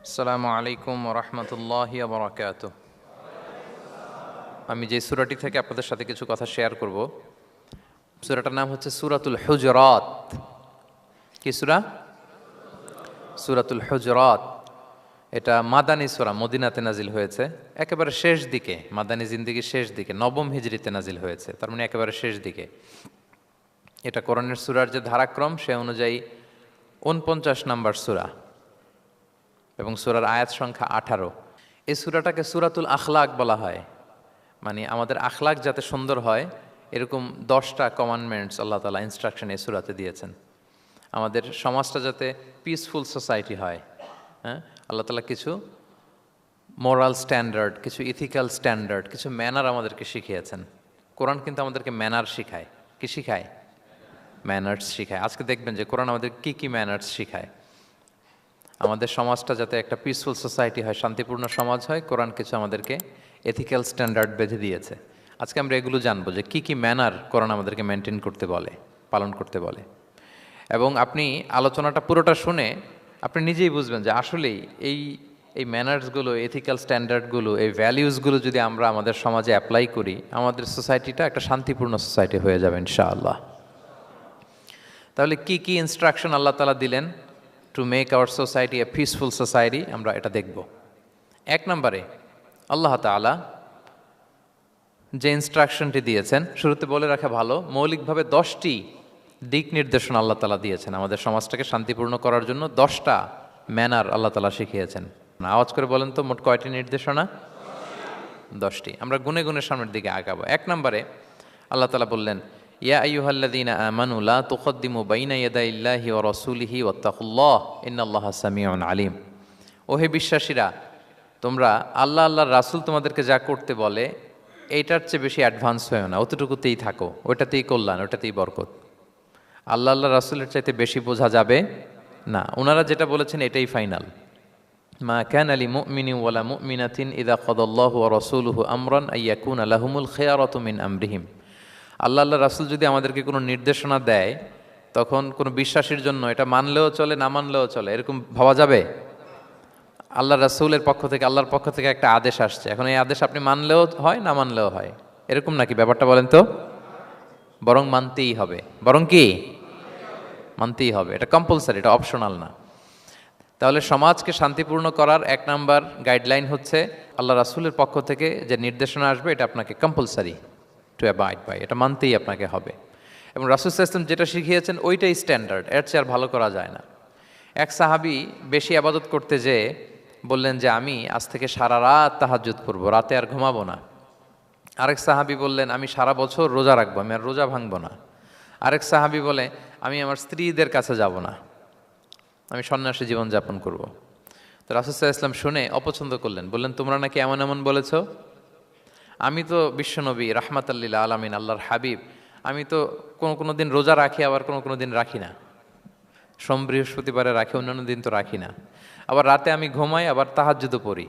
আসসালামু আলাইকুম রহমতুল্লাহি বারাকাতুহু। আমি যে সূরাটি থেকে আপনাদের সাথে কিছু কথা শেয়ার করব, সূরাটার নাম হচ্ছে সূরাতুল হুজরাত। কি সূরা? সূরাতুল হুজরাত। এটা মাদানী সূরা, মদিনাতে নাজিল হয়েছে, একেবারে শেষ দিকে, মাদানী জিন্দেগির শেষ দিকে, নবম হিজরিতে নাজিল হয়েছে, তার মানে একেবারে শেষ দিকে। এটা কোরআনের সূরার যে ধারাক্রম সে অনুযায়ী ৪৯ নম্বর সূরা এবং সূরার আয়াত সংখ্যা ১৮। এই সূরাটাকে সূরাতুল আখলাক বলা হয়, মানে আমাদের আখলাক যাতে সুন্দর হয় এরকম 10টা কমান্ডমেন্টস আল্লাহ তাআলা ইনস্ট্রাকশন এই সূরাতে দিয়েছেন। আমাদের সমাজটা যাতে পিসফুল সোসাইটি হয়, হ্যাঁ, আল্লাহ তাআলা কিছু মোরাল স্ট্যান্ডার্ড, কিছু ইথিক্যাল স্ট্যান্ডার্ড, কিছু ম্যানার আমাদেরকে শিখিয়েছেন। কোরআন কিন্তু আমাদেরকে ম্যানার শিখায়। কি শিখায়? ম্যানার্স শিখায়। আজকে দেখবেন যে কোরআন আমাদের কি কি ম্যানার্স শিখায়। আমাদের সমাজটা যাতে একটা পিসফুল সোসাইটি হয়, শান্তিপূর্ণ সমাজ হয়, কোরআন কিছু আমাদেরকে এথিক্যাল স্ট্যান্ডার্ড বেঁধে দিয়েছে। আজকে আমরা এগুলো জানবো যে কি কি ম্যানার কোরআন আমাদেরকে মেনটেন করতে বলে, পালন করতে বলে। এবং আপনি আলোচনাটা পুরোটা শুনে আপনি নিজেই বুঝবেন যে আসলেই এই এই ম্যানার্সগুলো, এথিক্যাল স্ট্যান্ডার্ডগুলো, এই ভ্যালিউসগুলো যদি আমরা আমাদের সমাজে অ্যাপ্লাই করি, আমাদের সোসাইটিটা একটা শান্তিপূর্ণ সোসাইটি হয়ে যাবে ইনশাআল্লাহ। তাহলে কি কি ইনস্ট্রাকশন আল্লাহ তাআলা দিলেন to make our society a peaceful society, আমরা এটা দেখব। ১ নম্বরে আল্লাহ তাআলা যে ইনস্ট্রাকশনটি দিয়েছেন, শুরুতে বলে রাখা ভালো, মৌলিকভাবে 10টি দিক নির্দেশনা আল্লাহ তাআলা দিয়েছেন আমাদের সমাজটাকে শান্তিপূর্ণ করার জন্য। 10টা ম্যানার আল্লাহ তাআলা শিখিয়েছেন। আওয়াজ করে বলেন তো, মোট কয়টি নির্দেশনা? 10টি। আমরা গুনে গুনে সামনের দিকে আগাবো। ১ নম্বরে আল্লাহ তাআলা বললেন, ইয়া আইয়ুহাল্লাযীনা আমানু লা তুকদ্দিমু বাইনা ইয়াদাইল্লাহি ওয়া রাসূলিহি ওয়াত্তাকুল্লাহ ইন্নাল্লাহা সামিউন আলিম। ওহে বিশ্বাসীরা, তোমরা আল্লাহ আল্লাহর রাসূল তোমাদেরকে যা করতে বলে এইটার চেয়ে বেশি অ্যাডভান্স হয়েও না, অতটুকুতেই থাকো, ওইটাতেই কল্যাণ, ওইটাতেই বরকত। আল্লাহ আল্লাহ রাসূলের চাইতে বেশি বোঝা যাবে না, ওনারা যেটা বলেছেন এটাই ফাইনাল। মা কানা লিমুমিনিন ওয়ালা মুমিনাতিন ইযা কাদাল্লাহু ওয়া রাসূলুহু আমরান আইয়াকুনা লাহুমুল খিয়ারাতু মিন আমরিহিম। আল্লাহ আল্লাহ রাসূল যদি আমাদেরকে কোনো নির্দেশনা দেয়, তখন কোনো বিশ্বাসীর জন্য এটা মানলেও চলে, না মানলেও চলে, এরকম ভাবা যাবে? আল্লাহ রাসূলের পক্ষ থেকে, আল্লাহর পক্ষ থেকে একটা আদেশ আসছে, এখন এই আদেশ আপনি মানলেও হয়, না মানলেও হয়, এরকম নাকি ব্যাপারটা বলেন তো? বরং মানতেই হবে। বরং কি? মানতেই হবে। এটা কম্পালসারি, এটা অপশনাল না। তাহলে সমাজকে শান্তিপূর্ণ করার ১ নাম্বার গাইডলাইন হচ্ছে আল্লাহ রাসূলের পক্ষ থেকে যে নির্দেশনা আসবে এটা আপনাকে কম্পালসারি টু অ্যাবাইড বাই, এটা মানতেই আপনাকে হবে। এবং রাসূল সাল্লাল্লাহু আলাইহি ওয়াসাল্লাম যেটা শিখিয়েছেন ওইটাই স্ট্যান্ডার্ড, এর চেয়ে আর ভালো করা যায় না। এক সাহাবী বেশি ইবাদত করতে যেয়ে বললেন যে আমি আজ থেকে সারা রাত তাহাজ্জুদ পড়ব, রাতে আর ঘুমাবো না। আরেক সাহাবী বললেন আমি সারা বছর রোজা রাখবো, আমি আর রোজা ভাঙবো না। আরেক সাহাবী বলে আমি আমার স্ত্রীদের কাছে যাব না, আমি সন্ন্যাসী জীবনযাপন করব। তো রাসূল সাল্লাল্লাহু আলাইহি ওয়াসাল্লাম শুনে অপছন্দ করলেন, বললেন তোমরা নাকি এমন এমন বলেছ, আমি তো বিশ্বনবী রাহমাতাল লিল আলামিন, আল্লাহর হাবিব, আমি তো কোনো দিন রোজা রাখি, আবার কোনো দিন রাখি না। সোম বৃহস্পতিবারে রাখি, অন্যান্য দিন তো রাখি না। আবার রাতে আমি ঘুমাই, আবার তাহাজ্জুদও পড়ি,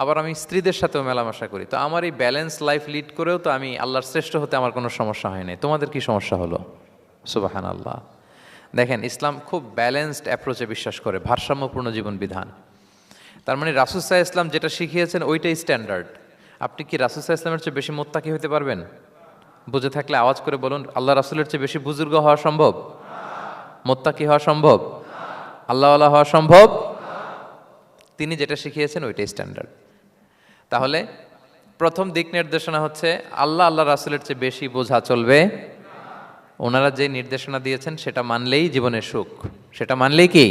আবার আমি স্ত্রীদের সাথেও মেলামেশা করি। তো আমার এই ব্যালেন্স লাইফ লিড করেও তো আমি আল্লাহর শ্রেষ্ঠ হতে আমার কোনো সমস্যা হয় নাই, তোমাদের কি সমস্যা হলো? সুবহানাল্লাহ। দেখেন, ইসলাম খুব ব্যালেন্সড অ্যাপ্রোচে বিশ্বাস করে, ভারসাম্যপূর্ণ জীবন বিধান। তার মানে রাসূল সাল্লাল্লাহু আলাইহি ওয়াসাল্লাম যেটা শিখিয়েছেন ওইটাই স্ট্যান্ডার্ড। আপনি কি রাসূল সাল্লাল্লাহু আলাইহি ওয়াসাল্লামের চেয়ে বেশি মুত্তাকি হতে পারবেন? বুঝে থাকলে আওয়াজ করে বলুন, আল্লাহ রাসূলের চেয়ে বেশি বুজুর্গ হওয়া সম্ভব? মুত্তাকি হওয়া সম্ভব? আল্লাহওয়ালা হওয়া সম্ভব? তিনি যেটা শিখিয়েছেন ওইটাই স্ট্যান্ডার্ড। তাহলে প্রথম দিক নির্দেশনা হচ্ছে আল্লাহ আল্লাহ রাসূলের চেয়ে বেশি বোঝা চলবে। ওনারা যে নির্দেশনা দিয়েছেন সেটা মানলেই জীবনের সুখ, সেটা মানলেই কি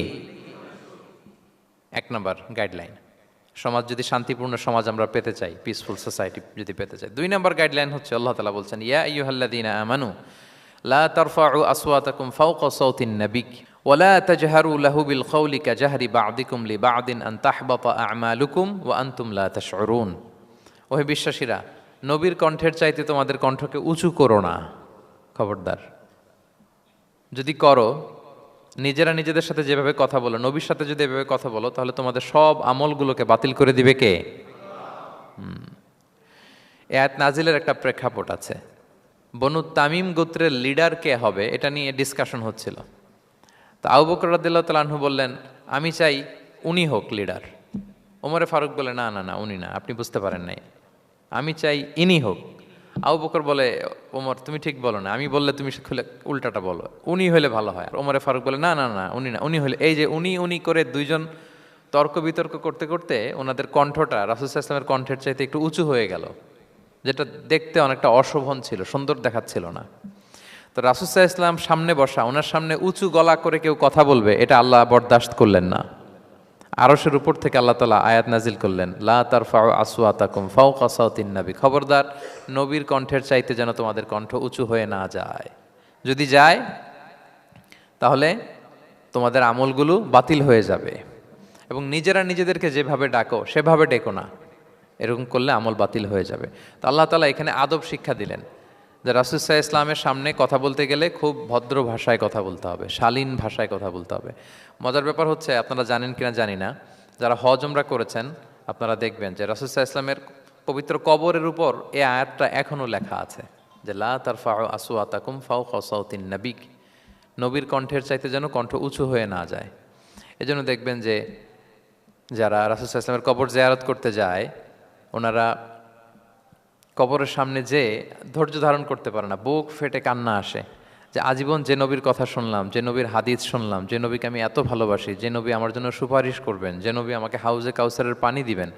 ১ নম্বর গাইডলাইন। সমাজ যদি শান্তিপূর্ণ সমাজ আমরা পেতে চাই, পিসফুল সোসাইটি যদি পেতে চাই। ২ নম্বর গাইডলাইন হচ্ছে আল্লাহ তাআলা বলছেন, ইয়া আইয়ুহাল্লাযীনা আমানু লা তারফাউ আসওয়াতাকুম ফাওকা সাওতিন নাবী ওয়া লা তাজহারু লাহু বিল কওলি কাজাহরি বা'দিকুম লিবা'দিন আন তাহবাতা আ'মালুকুম ওয়া আনতুম লা তাশউরুন। ওহে বিশ্বাসীরা, নবীর কণ্ঠের চাইতে তোমাদের কণ্ঠকে উঁচু করো না। খবরদার, যদি করো, নিজেরা নিজেদের সাথে যেভাবে কথা বলো, নবীর সাথে যদি এভাবে কথা বলো, তাহলে তোমাদের সব আমলগুলোকে বাতিল করে দিবে কে? এই আয়াত নাজিলের একটা প্রেক্ষাপট আছে। বনু তামিম গোত্রের লিডার কে হবে এটা নিয়ে ডিসকাশন হচ্ছিল। তো আবু বকর রাদিয়াল্লাহু তাআলা আনহু বললেন, আমি চাই উনি হোক লিডার। ওমরে ফারুক বলে, না না না, উনি না, আপনি বুঝতে পারেন নাই, আমি চাই ইনি হোক। আবু বকর বলে, ওমর তুমি ঠিক বলো না, আমি বললে তুমি খুলে উল্টাটা বলো, উনি হলে ভালো হয়। ওমরে ফারুক বলে, না না না, উনি না, উনি হলে, এই যে উনি উনি করে দুইজন তর্ক বিতর্ক করতে করতে ওনাদের কণ্ঠটা রাসূল সাল্লাল্লাহু আলাইহি ওয়াসাল্লামের কণ্ঠের চাইতে একটু উঁচু হয়ে গেল, যেটা দেখতে অনেকটা অশোভন ছিল, সুন্দর দেখাচ্ছিল না। তো রাসূল সাল্লাল্লাহু আলাইহি ওয়াসাল্লাম সামনে বসা, ওনার সামনে উঁচু গলা করে কেউ কথা বলবে, এটা আল্লাহ বরদাশত করলেন না। আরশের উপর থেকে আল্লাহ তাআলা আয়াত নাজিল করলেন, লা তারফাউ আসওয়াতাকুম ফাওকা সাওতিন নবী, খবরদার নবীর কণ্ঠের চাইতে যেন তোমাদের কণ্ঠ উঁচু হয়ে না যায়, যদি যায় তাহলে তোমাদের আমলগুলো বাতিল হয়ে যাবে, এবং নিজেরা নিজেদেরকে যেভাবে ডাকো সেভাবে ডেকো না, এরকম করলে আমল বাতিল হয়ে যাবে। তো আল্লাহ তাআলা এখানে আদব শিক্ষা দিলেন যে রাসূল সাল্লাল্লাহু আলাইহি ওয়াসাল্লামের সামনে কথা বলতে গেলে খুব ভদ্র ভাষায় কথা বলতে হবে, শালীন ভাষায় কথা বলতে হবে। মজার ব্যাপার হচ্ছে, আপনারা জানেন কিনা জানি না, যারা হজ উমরা করেছেন আপনারা দেখবেন যে রাসূল সাল্লাল্লাহু আলাইহি ওয়াসাল্লামের পবিত্র কবরের উপর এই আয়াতটা এখনও লেখা আছে যে লা তারফাউ আসওয়াতাকুম ফাওকা সাওতিন নবী, নবীর কণ্ঠের চাইতে যেন কণ্ঠ উঁচু হয়ে না যায়। এজন্য দেখবেন যে যারা রাসূল সাল্লাল্লাহু আলাইহি ওয়াসাল্লামের কবর জিয়ারত করতে যায়, ওনারা কবরের সামনে যে ধৈর্য ধারণ করতে পারে না, বুক ফেটে কান্না আসে যে আজীবন যে নবীর কথা শুনলাম, যে নবীর হাদিস শুনলাম, যে নবীকে আমি এত ভালোবাসি, যে নবী আমার জন্য সুপারিশ করবেন, যে নবী আমাকে হাউজে কাউসারের পানি দিবেন,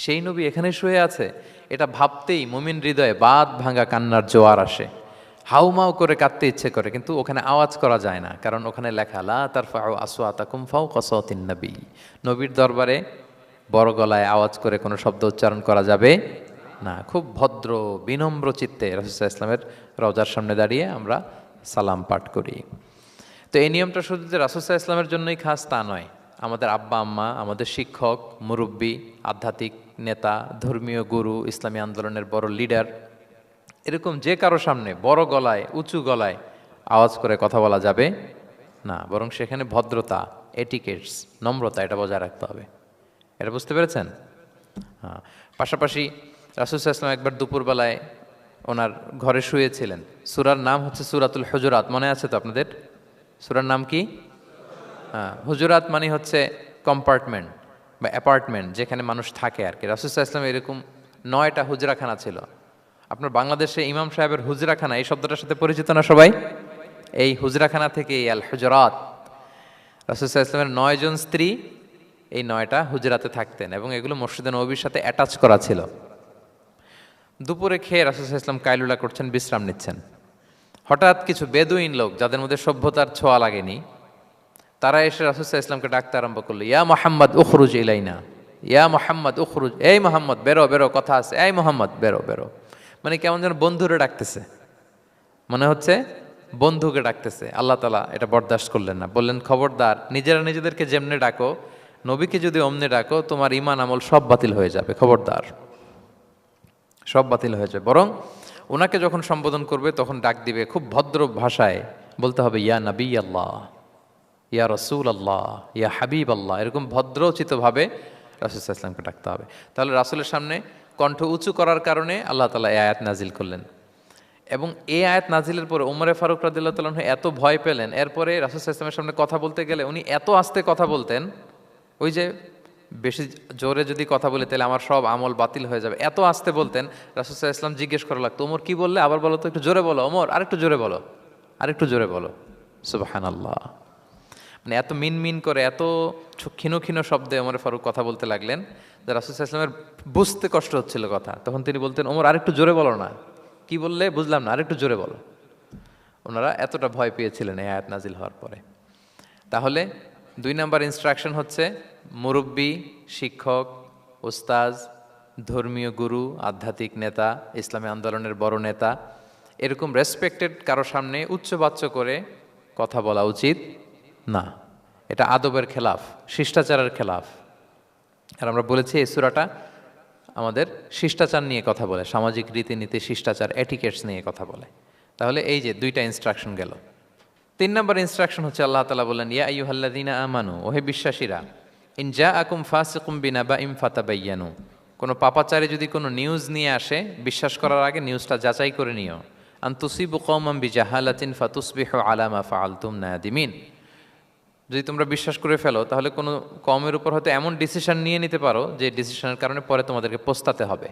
সেই নবী এখানে শুয়ে আছে। এটা ভাবতেই মুমিন হৃদয়ে বাঁধ ভাঙা কান্নার জোয়ার আসে, হাউমাউ করে কাঁদতে ইচ্ছে করে, কিন্তু ওখানে আওয়াজ করা যায় না, কারণ ওখানে লেখা লা তারফাউ আসওয়াতাকুম ফাওকা সাওতিন নবী, নবীর দরবারে বড় গলায় আওয়াজ করে কোনো শব্দ উচ্চারণ করা যাবে না। খুব ভদ্র বিনম্র চিত্তে রাসূল সাল্লাল্লাহু আলাইহি ওয়াসাল্লামের রওজার সামনে দাঁড়িয়ে আমরা সালাম পাঠ করি। তো এই নিয়মটা শুধু যে রাসূল সাল্লাল্লাহু আলাইহি ওয়াসাল্লামের জন্যই খাস তা নয়, আমাদের আব্বা আম্মা, আমাদের শিক্ষক, মুরব্বী, আধ্যাত্মিক নেতা, ধর্মীয় গুরু, ইসলামী আন্দোলনের বড় লিডার, এরকম যে কারো সামনে বড় গলায় উঁচু গলায় আওয়াজ করে কথা বলা যাবে না, বরং সেখানে ভদ্রতা, এটিকেটস, নম্রতা, এটা বজায় রাখতে হবে। এটা বুঝতে পেরেছেন? হ্যাঁ। পাশাপাশি রাসূল সাল্লাল্লাহু আলাইহি ওয়াসাল্লাম একবার দুপুরবেলায় ওনার ঘরে শুয়েছিলেন। সূরার নাম হচ্ছে সূরাতুল হুজুরাত, মনে আছে তো আপনাদের? সূরার নাম কি? হ্যাঁ, হুজুরাত মানে হচ্ছে কম্পার্টমেন্ট বা অ্যাপার্টমেন্ট, যেখানে মানুষ থাকে আর কি। রাসূল সাল্লাল্লাহু আলাইহি ওয়াসাল্লাম এরকম 9টা হুজরাখানা ছিল। আপনার বাংলাদেশে ইমাম সাহেবের হুজরাখানা এই শব্দটার সাথে পরিচিত না সবাই? এই হুজরাখানা থেকে এই আল হুজরাত, রাসূল সাল্লাল্লাহু আলাইহি ওয়াসাল্লামের 9 জন স্ত্রী এই 9টা হুজরাতে থাকতেন, এবং এগুলো মসজিদে নববীর সাথে অ্যাটাচ করা ছিল। দুপুরে খেয়ে রাসূল সাল্লাল্লাহু আলাইহি ওয়াসাল্লাম কাইলুলা করছেন, বিশ্রাম নিচ্ছেন। হঠাৎ কিছু বেদুইন লোক, যাদের মধ্যে সভ্যতার ছোঁয়া লাগেনি, তারা এসে রাসূল সাল্লাল্লাহু আলাইহি ওয়াসাল্লামকে ডাকতে আরম্ভ করলো, ইয়া মুহাম্মদ উখরুজ ইলাইনা, ইয়া মুহাম্মদ উখরুজ, এই মুহাম্মদ বেরো বেরো, কথা আছে, এই মুহাম্মদ বেরো বেরো। মানে কেমন যেন বন্ধুরে ডাকতেছে, মনে হচ্ছে বন্ধুকে ডাকতেছে। আল্লাহ তাআলা এটা বরদাস্ত করলেন না, বললেন খবরদার, নিজেরা নিজেদেরকে যেমনে ডাকো, নবীকে যদি অমনে ডাকো, তোমার ঈমান আমল সব বাতিল হয়ে যাবে, খবরদার, সব বাতিল হয়ে যাবে। বরং ওনাকে যখন সম্বোধন করবে তখন ডাক দিবে খুব ভদ্র ভাষায়, বলতে হবে ইয়া নবী আল্লাহ, ইয়া রসুল আল্লাহ, ইয়া হাবিব আল্লাহ, এরকম ভদ্রোচিতভাবে রাসূল সাল্লাল্লাহু আলাইহি ওয়াসাল্লামকে ডাকতে হবে। তাহলে রাসূলের সামনে কণ্ঠ উঁচু করার কারণে আল্লাহ তাআলা এই আয়াত নাজিল করলেন, এবং এই আয়াত নাজিলের পরে ওমরে ফারুক রাদিয়াল্লাহু তাআলা আনহু এত ভয় পেলেন। এরপরে রাসূল সাল্লাল্লাহু আলাইহি ওয়াসাল্লামের সামনে কথা বলতে গেলে উনি এত আস্তে কথা বলতেন, ওই যে বেশি জোরে যদি কথা বলে তাহলে আমার সব আমল বাতিল হয়ে যাবে, এত আস্তে বলতেন। রাসূল সাল্লাল্লাহু আলাইহি ওয়াসাল্লাম জিজ্ঞেস করা লাগতো, ওমর কি বললে, আবার বলো তো, একটু জোরে বলো ওমর, আরেকটু জোরে বলো, আরেকটু জোরে বলো। সুবহানাল্লাহ। মানে এত মিন করে, এত ক্ষীণ ক্ষীণ শব্দে ওমর ফারুক কথা বলতে লাগলেন যে রাসূল সাল্লাল্লাহু আলাইহি ওয়াসাল্লামের বুঝতে কষ্ট হচ্ছিল কথা। তখন তিনি বলতেন, ওমর আরেকটু জোরে বলো না, কি বললে বুঝলাম না, আরেকটু জোরে বলো। ওনারা এতটা ভয় পেয়েছিলেন এই আয়াত নাজিল হওয়ার পরে। তাহলে 2 নাম্বার ইনস্ট্রাকশন হচ্ছে, মুরব্বী, শিক্ষক, ওস্তাজ, ধর্মীয় গুরু, আধ্যাত্মিক নেতা, ইসলামী আন্দোলনের বড় নেতা, এরকম রেসপেক্টেড কারো সামনে উচ্চবাচ্য করে কথা বলা উচিত না। এটা আদবের খেলাফ, শিষ্টাচারের খেলাফ। আর আমরা বলেছি এই সূরাটা আমাদের শিষ্টাচার নিয়ে কথা বলে, সামাজিক রীতিনীতি, শিষ্টাচার, এটিকেটস নিয়ে কথা বলে। তাহলে এই যে 2টা ইনস্ট্রাকশন গেল। 3 নম্বর ইনস্ট্রাকশন হচ্ছে, আল্লাহ তাআলা বললেন, ইয়া আইয়ুহাল্লাযীনা আমানু, ওহে বিশ্বাসীরা, ইন জাআকুম ফাসিকুম বিনাবাইন ফাতাবায়ানু, কোনো পাপাচারী যদি কোনো নিউজ নিয়ে আসে, বিশ্বাস করার আগে নিউজটা যাচাই করে নিও। আন তুসিবু কওমান বিজাহালাতিন ফাতুসবিহু আলা মা ফাআলতুম নাদিমিন, যদি তোমরা বিশ্বাস করে ফেলো তাহলে কোনো কমের উপর হয়তো এমন ডিসিশন নিয়ে নিতে পারো যে ডিসিশনের কারণে পরে তোমাদেরকে পস্তাতে হবে।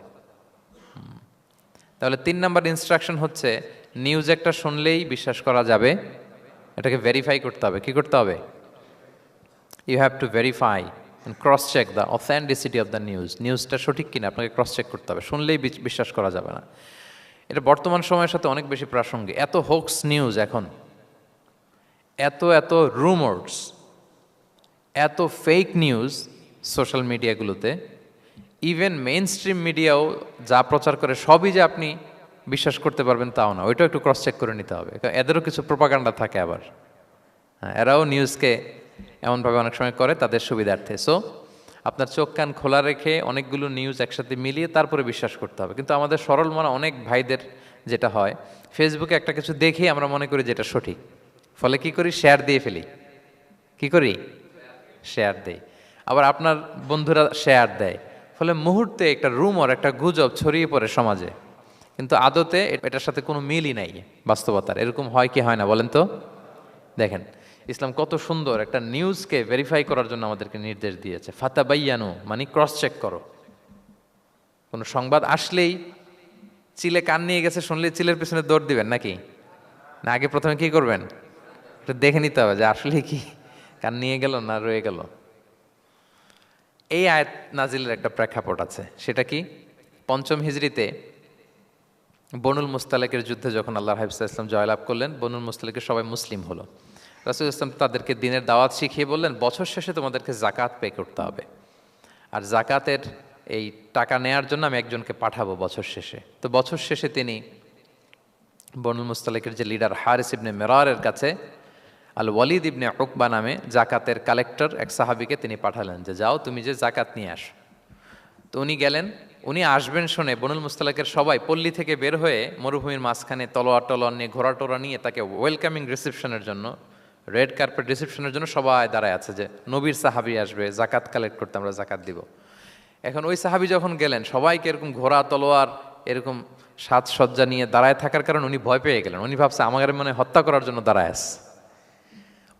তাহলে 3 নাম্বার ইনস্ট্রাকশন হচ্ছে নিউজ একটা শুনলেই বিশ্বাস করা যাবে, এটাকে ভেরিফাই করতে হবে। কি করতে হবে? You have to verify and cross check the authenticity of the news. নিউজটা সঠিক কিনা আপনাকে ক্রস চেক করতে হবে, শুনলেই বিশ্বাস করা যাবে না। এটা বর্তমান সময়ের সাথে অনেক বেশি প্রাসঙ্গিক। এত হোক্স নিউজ এখন, এত এত রুমার্স, এত ফেক নিউজ সোশ্যাল মিডিয়াগুলোতে, ইভেন মেইন স্ট্রিম মিডিয়াও যা প্রচার করে সবই যে আপনি বিশ্বাস করতে পারবেন তাও না, ওইটাও একটু ক্রস চেক করে নিতে হবে। এদেরও কিছু প্রোপাগান্ডা থাকে আবার, হ্যাঁ, এরাও নিউজকে এমনভাবে অনেক সময় করে তাদের সুবিধার্থে। সো আপনার চোখ কান খোলা রেখে অনেকগুলো নিউজ একসাথে মিলিয়ে তারপরে বিশ্বাস করতে হবে। কিন্তু আমাদের সরল মনা অনেক ভাইদের যেটা হয়, ফেসবুকে একটা কিছু দেখেই আমরা মনে করি যেটা সঠিক, ফলে কি করি? শেয়ার দিয়ে ফেলি। কি করি? শেয়ার দেই। আবার আপনার বন্ধুরা শেয়ার দেয়, ফলে মুহূর্তে একটা রুমর, একটা গুজব ছড়িয়ে পড়ে সমাজে, কিন্তু আদতে এটার সাথে কোনো মিলই নাই বাস্তবতার। এরকম হয় কি হয় না বলেন তো? দেখেন ইসলাম কত সুন্দর একটা নিউজকে ভেরিফাই করার জন্য আমাদেরকে নির্দেশ দিয়েছে। ফাতাবাইয়ানু মানে ক্রস চেক করো। কোনো সংবাদ আসলেই চিলে কান নিয়ে গেছে শুনলে চিলের পিছনে দৌড় দিবেন নাকি? না, আগে প্রথমে কি করবেন? একটু দেখে নিতে হবে যে আসলে কি কান নিয়ে গেল না রয়ে গেল। এই আয়াত নাজিলের একটা প্রেক্ষাপট আছে, সেটা কি? 5ম হিজরিতে বনুল মুস্তালেকের যুদ্ধে যখন আল্লাহ হাবিব ইসলাম জয়লাভ করলেন, বনুল মুস্তালেকের সবাই মুসলিম হলো। রাসূল ইসলাম তাদেরকে দিনের দাওয়াত শিখিয়ে বললেন, বছর শেষে তোমাদেরকে জাকাত পে করতে হবে, আর জাকাতের এই টাকা নেয়ার জন্য আমি একজনকে পাঠাবো বছর শেষে। তো বছর শেষে তিনি বনুল মুস্তালেকের যে লিডার হারিস ইবনে মেরারের কাছে আল ওয়ালিদ ইবনে উকবা নামে জাকাতের কালেক্টর এক সাহাবিকে তিনি পাঠালেন যে যাও তুমি যে জাকাত নিয়ে আসো। তো উনি গেলেন, উনি আসবেন শুনে বনুল মুস্তালাকের সবাই পল্লী থেকে বের হয়ে মরুভূমির মাঝখানে তলোয়ার টলোয়ার নিয়ে, ঘোড়া টোরা নিয়ে তাকে ওয়েলকামিং রিসেপশনের জন্য, রেড কার্পেট রিসেপশনের জন্য সবাই দাঁড়ায় আছে যে নবীর সাহাবি আসবে, জাকাত কালেক্ট করতে, আমরা জাকাত দিব। এখন ওই সাহাবি যখন গেলেন, সবাইকে এরকম ঘোড়া তলোয়ার এরকম সাজসজ্জা নিয়ে দাঁড়ায় থাকার কারণে উনি ভয় পেয়ে গেলেন। উনি ভাবছে আমাদের মনে হত্যা করার জন্য দাঁড়ায় আছে।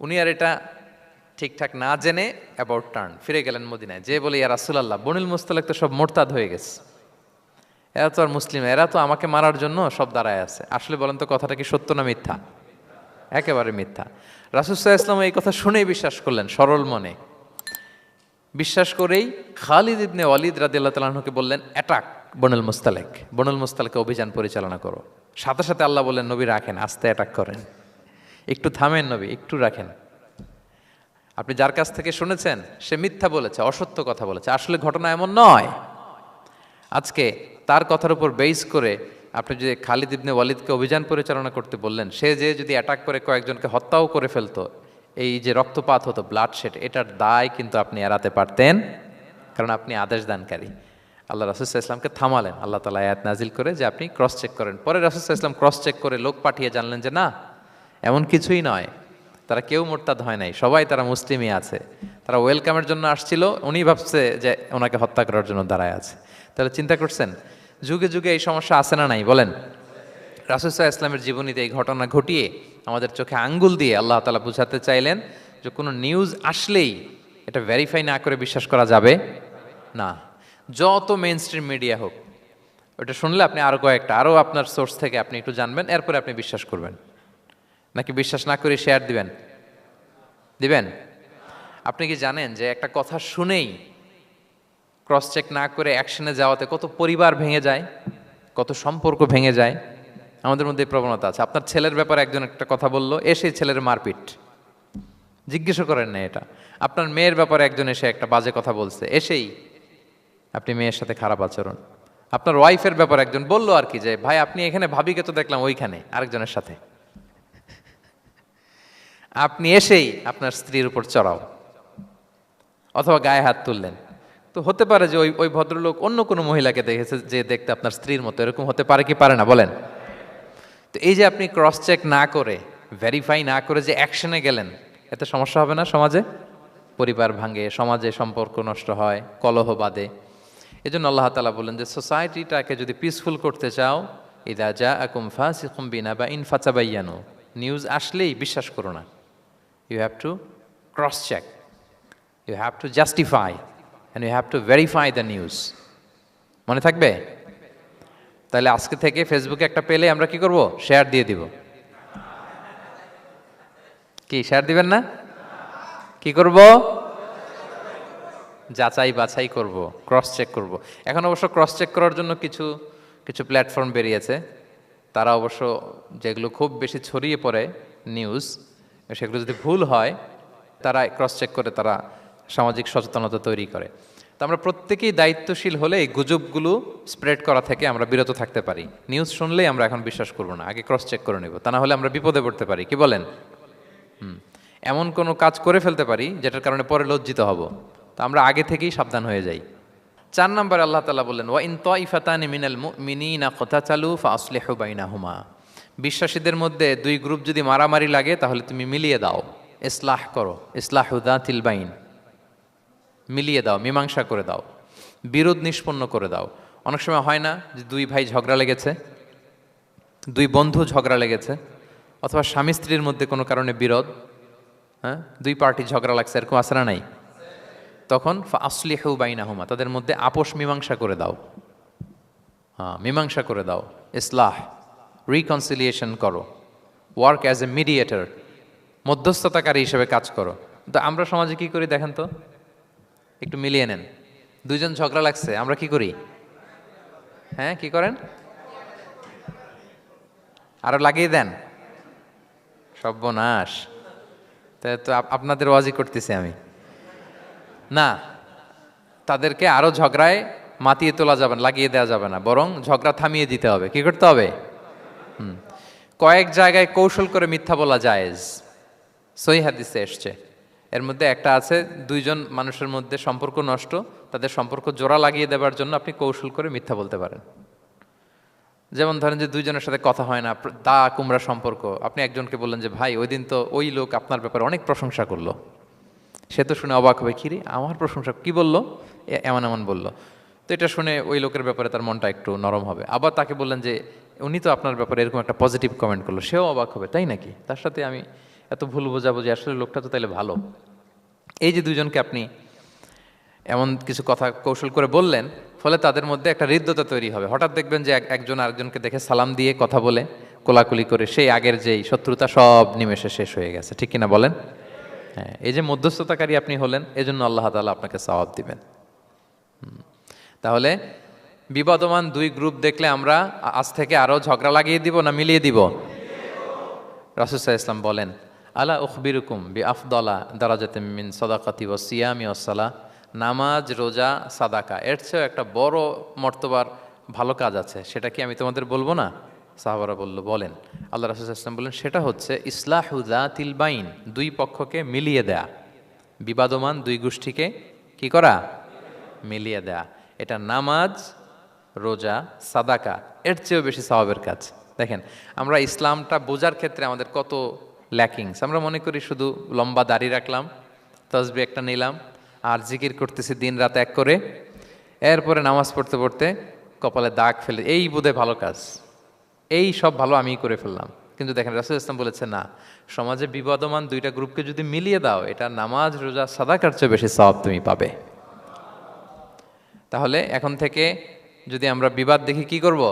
উনি আর এটা ঠিকঠাক না জেনে অ্যাবাউট টার্ন ফিরে গেলেন মদিনায়, যে বলে ইয়া রাসূলুল্লাহ, বনুল মুস্তালাক তো সব মোরতাদ হয়ে গেছে, এরা তো আর মুসলিম, এরা তো আমাকে মারার জন্য সব দাঁড়ায় আছে। আসলে বলেন তো কথাটা কি সত্য না মিথ্যা? একেবারে মিথ্যা। রাসূল সাল্লাল্লাহু আলাইহি ওয়াসাল্লাম এই কথা শুনেই বিশ্বাস করলেন সরল মনে। বিশ্বাস করেই খালিদ ইবনে ওয়ালিদ রাদিয়াল্লাহু তাআলা আনহুকে বললেন, অ্যাটাক বনুল মুস্তালাক, বনুল মুস্তালাকে অভিযান পরিচালনা করো। সাথে সাথে আল্লাহ বললেন, নবী রাখেন, আস্তে অ্যাটাক করেন, একটু থামেন নবী, একটু রাখেন। আপনি যার কাছ থেকে শুনেছেন সে মিথ্যা বলেছে, অসত্য কথা বলেছে, আসলে ঘটনা এমন নয়। আজকে তার কথার উপর বেস করে আপনি যে খালিদ ইবনে ওয়ালিদকে অভিযান পরিচালনা করতে বললেন, সে যে যদি অ্যাটাক করে কয়েকজনকে হত্যাও করে ফেলতো, এই যে রক্তপাত হতো, ব্লাডশেড, এটার দায় কিন্তু আপনি এড়াতে পারতেন, কারণ আপনি আদেশ দানকারী। আল্লাহ রাসূল সাল্লাল্লাহু আলাইহি ওয়াসাল্লামকে থামালেন আল্লাহ তাআলা আয়াত নাজিল করে যে আপনি ক্রস চেক করেন। পরে রাসূল সাল্লাল্লাহু আলাইহি ওয়াসাল্লাম ক্রস চেক করে লোক পাঠিয়ে জানলেন যে না, এমন কিছুই নয়, তারা কেউ মোরতাদ হয় নাই, সবাই তারা মুসলিমই আছে, তারা ওয়েলকামের জন্য আসছিল, উনি ভাবছে যে ওনাকে হত্যা করার জন্য দাঁড়ায় আছে। তাহলে চিন্তা করছেন যুগে যুগে এই সমস্যা আছে না নাই বলেন? রাসূল সাল্লাল্লাহু আলাইহি ওয়াসাল্লামের জীবনীতে এই ঘটনা ঘটিয়ে আমাদের চোখে আঙ্গুল দিয়ে আল্লাহ তাআলা বুঝাতে চাইলেন যে কোনো নিউজ আসলেই এটা ভেরিফাই না করে বিশ্বাস করা যাবে না। যত মেইন স্ট্রিম মিডিয়া হোক, ওটা শুনলে আপনি আরও কয়েকটা, আরও আপনার সোর্স থেকে আপনি একটু জানবেন, এরপরে আপনি বিশ্বাস করবেন। নাকি বিশ্বাস না করে শেয়ার দিবেন? দিবেন? আপনি কি জানেন যে একটা কথা শুনেই ক্রস চেক না করে অ্যাকশনে যাওয়াতে কত পরিবার ভেঙে যায়, কত সম্পর্ক ভেঙে যায়? আমাদের মধ্যে এই প্রবণতা আছে। আপনার ছেলের ব্যাপারে একজন একটা কথা বললো, এসে ছেলের মারপিট, জিজ্ঞেসও করেন না এটা। আপনার মেয়ের ব্যাপারে একজন এসে একটা বাজে কথা বলছে, এসেই আপনি মেয়ের সাথে খারাপ আচরণ। আপনার ওয়াইফের ব্যাপারে একজন বললো আর কি যে ভাই আপনি এখানে, ভাবিকে তো দেখলাম ওইখানে আরেকজনের সাথে, আপনি এসেই আপনার স্ত্রীর উপর চড়াও অথবা গায়ে হাত তুললেন। তো হতে পারে যে ওই ভদ্রলোক অন্য কোনো মহিলাকে দেখেছে যে দেখতে আপনার স্ত্রীর মতো, এরকম হতে পারে কি পারে না বলেন? তো এই যে আপনি ক্রস চেক না করে, ভেরিফাই না করে যে অ্যাকশনে গেলেন, এতে সমস্যা হবে না সমাজে? পরিবার ভাঙে, সমাজে সম্পর্ক নষ্ট হয়, কলহ বাঁধে। এই জন্য আল্লাহ তাআলা বলেন যে সোসাইটিটাকে যদি পিসফুল করতে চাও, ইযা জাআকুম ফাসিকুম বিনাবাইন ফাতাবায়ানু, নিউজ আসলেই বিশ্বাস করো না, you have to cross check, you have to justify and you have to verify the news. মনে থাকবে? তাহলে আজকে থেকে ফেসবুকে একটা পেলে আমরা কি করব? শেয়ার দিয়ে দিব। কি শেয়ার দিবেন না? কি করব? যাচাই বাছাই করব, ক্রস চেক করব। এখন অবশ্য ক্রস চেক করার জন্য কিছু কিছু প্ল্যাটফর্ম বেরিয়েছে, তারা অবশ্য যেগুলো খুব বেশি ছড়িয়ে পড়ে নিউজ, সেগুলো যদি ভুল হয় তারা ক্রস চেক করে তারা সামাজিক সচেতনতা তৈরি করে। তো আমরা প্রত্যেকেই দায়িত্বশীল হলে এই গুজবগুলো স্প্রেড করা থেকে আমরা বিরত থাকতে পারি। নিউজ শুনলেই আমরা এখন বিশ্বাস করব না, আগে ক্রস চেক করে নেব, তা না হলে আমরা বিপদে পড়তে পারি। কি বলেন? এমন কোনো কাজ করে ফেলতে পারি যেটার কারণে পরে লজ্জিত হব। তো আমরা আগে থেকেই সাবধান হয়ে যাই। 4 নম্বরে আল্লাহ তাআলা বললেন, ওয়া ইন তাইফাতানি মিনাল মুমিনিনা ক্তাতালু ফাআসলিহু বাইনাহুমা। বিশ্বাসীদের মধ্যে 2 গ্রুপ যদি মারামারি লাগে তাহলে তুমি মিলিয়ে দাও, ইসলাহ করো, ইসলাহু যাতিল বাইন, মিলিয়ে দাও, মীমাংসা করে দাও, বিরোধ নিষ্পন্ন করে দাও। অনেক সময় হয় না যে 2 ভাই ঝগড়া লেগেছে, 2 বন্ধু ঝগড়া লেগেছে, অথবা স্বামী স্ত্রীর মধ্যে কোনো কারণে বিরোধ, হ্যাঁ, 2 পার্টি ঝগড়া লাগছে, এরকম আছে না নাই? তখন ফাআসলিহু বাইনাহুমা, তাদের মধ্যে আপোষ মীমাংসা করে দাও। হ্যাঁ, মীমাংসা করে দাও, ইসলাহ, রিকনসিলিয়েশন করো, ওয়ার্ক অ্যাজ এ মিডিয়েটর, মধ্যস্থতাকারী হিসেবে কাজ করো। তো আমরা সমাজে কি করি দেখেন তো, একটু মিলিয়ে নেন। 2 জন ঝগড়া লাগছে, আমরা কি করি? হ্যাঁ, কি করেন? আরো লাগিয়ে দেন। সর্বনাশ! তাই তো আপনাদের ওয়াজি করতেছি আমি না, তাদেরকে আরো ঝগড়ায় মাতিয়ে তোলা যাবে না, লাগিয়ে দেওয়া যাবে না, বরং ঝগড়া থামিয়ে দিতে হবে। কি করতে হবে? কয়েক জায়গায় কৌশল করে মিথ্যা বলা জায়েজ, সহিহ হাদিসে এসছে। এর মধ্যে একটা আছে, 2 জন মানুষের মধ্যে সম্পর্ক নষ্ট, তাদের সম্পর্ক জোড়া লাগিয়ে দেওয়ার জন্য আপনি কৌশল করে মিথ্যা বলতে পারেন। যেমন ধরেন যে 2 জনের সাথে কথা হয় না, দা কুমড়া সম্পর্ক, আপনি একজনকে বললেন যে ভাই ওই দিন তো ওই লোক আপনার ব্যাপারে অনেক প্রশংসা করলো। সে তো শুনে অবাক হবে, কিরে আমার প্রশংসা কি বললো, এমন এমন বললো। তো এটা শুনে ওই লোকের ব্যাপারে তার মনটা একটু নরম হবে। আবার তাকে বললেন যে উনি তো আপনার ব্যাপারে এরকম একটা পজিটিভ কমেন্ট করলো, সেও অবাক হবে, তাই নাকি, তার সাথে আমি এত ভুল বোঝাবো যে আসলে লোকটা তো তাইলে ভালো। এই যে 2 জনকে আপনি এমন কিছু কথা কৌশল করে বললেন, ফলে তাদের মধ্যে একটা হৃদ্যতা তৈরি হবে। হঠাৎ দেখবেন যে একজন আরেকজনকে দেখে সালাম দিয়ে কথা বলে কোলাকুলি করে সেই আগের যেই শত্রুতা সব নিমেষে শেষ হয়ে গেছে। ঠিক কিনা বলেন? হ্যাঁ, এই যে মধ্যস্থতাকারী আপনি হলেন, এজন্য আল্লাহ তাআলা আপনাকে সওয়াব দিবেন। তাহলে বিবাদমান 2 গ্রুপ দেখলে আমরা আজ থেকে আরো ঝগড়া লাগিয়ে দিব না মিলিয়ে দিব? রাসূল সাল্লাল্লাহু আলাইহি ওয়াসাল্লাম বলেন, আলা উখবিরুকুম বিআফদালা দারাজাতিম মিন সাদাকাতি ওয়াস সিয়ামি ওয়াস সালাহ। নামাজ, রোজা, সাদাকা, এর চেয়েও একটা বড় মর্তবার ভালো কাজ আছে, সেটা কি আমি তোমাদের বলবো না? সাহাবারা বলল, বলেন। আল্লাহ রাসূল সাল্লাল্লাহু আলাইহি ওয়াসাল্লাম বললেন, সেটা হচ্ছে ইসলাহু যাতিল বাইন, 2 পক্ষকে মিলিয়ে দেয়া, বিবাদমান 2 গোষ্ঠীকে কি করা? মিলিয়ে দেয়া। এটা নামাজ, রোজা, সাদাকা এর চেয়েও বেশি সওয়াবের কাজ। দেখেন, আমরা ইসলামটা বোঝার ক্ষেত্রে আমাদের কত ল্যাকিংস। আমরা মনে করি শুধু লম্বা দাড়ি রাখলাম, তাসবিহ একটা নিলাম, আর জিকির করতেছি দিন রাত এক করে, এরপরে নামাজ পড়তে পড়তে কপালে দাগ ফেলে, এই বোধহয় ভালো কাজ, এই সব ভালো আমিই করে ফেললাম। কিন্তু দেখেন, রাসূল ইসলাম বলেছে না, সমাজে বিবাদমান 2টা গ্রুপকে যদি মিলিয়ে দাও, এটা নামাজ, রোজা, সাদাকার চেয়ে বেশি সওয়াব তুমি পাবে। তাহলে এখন থেকে যদি আমরা বিবাদ দেখি কি করব?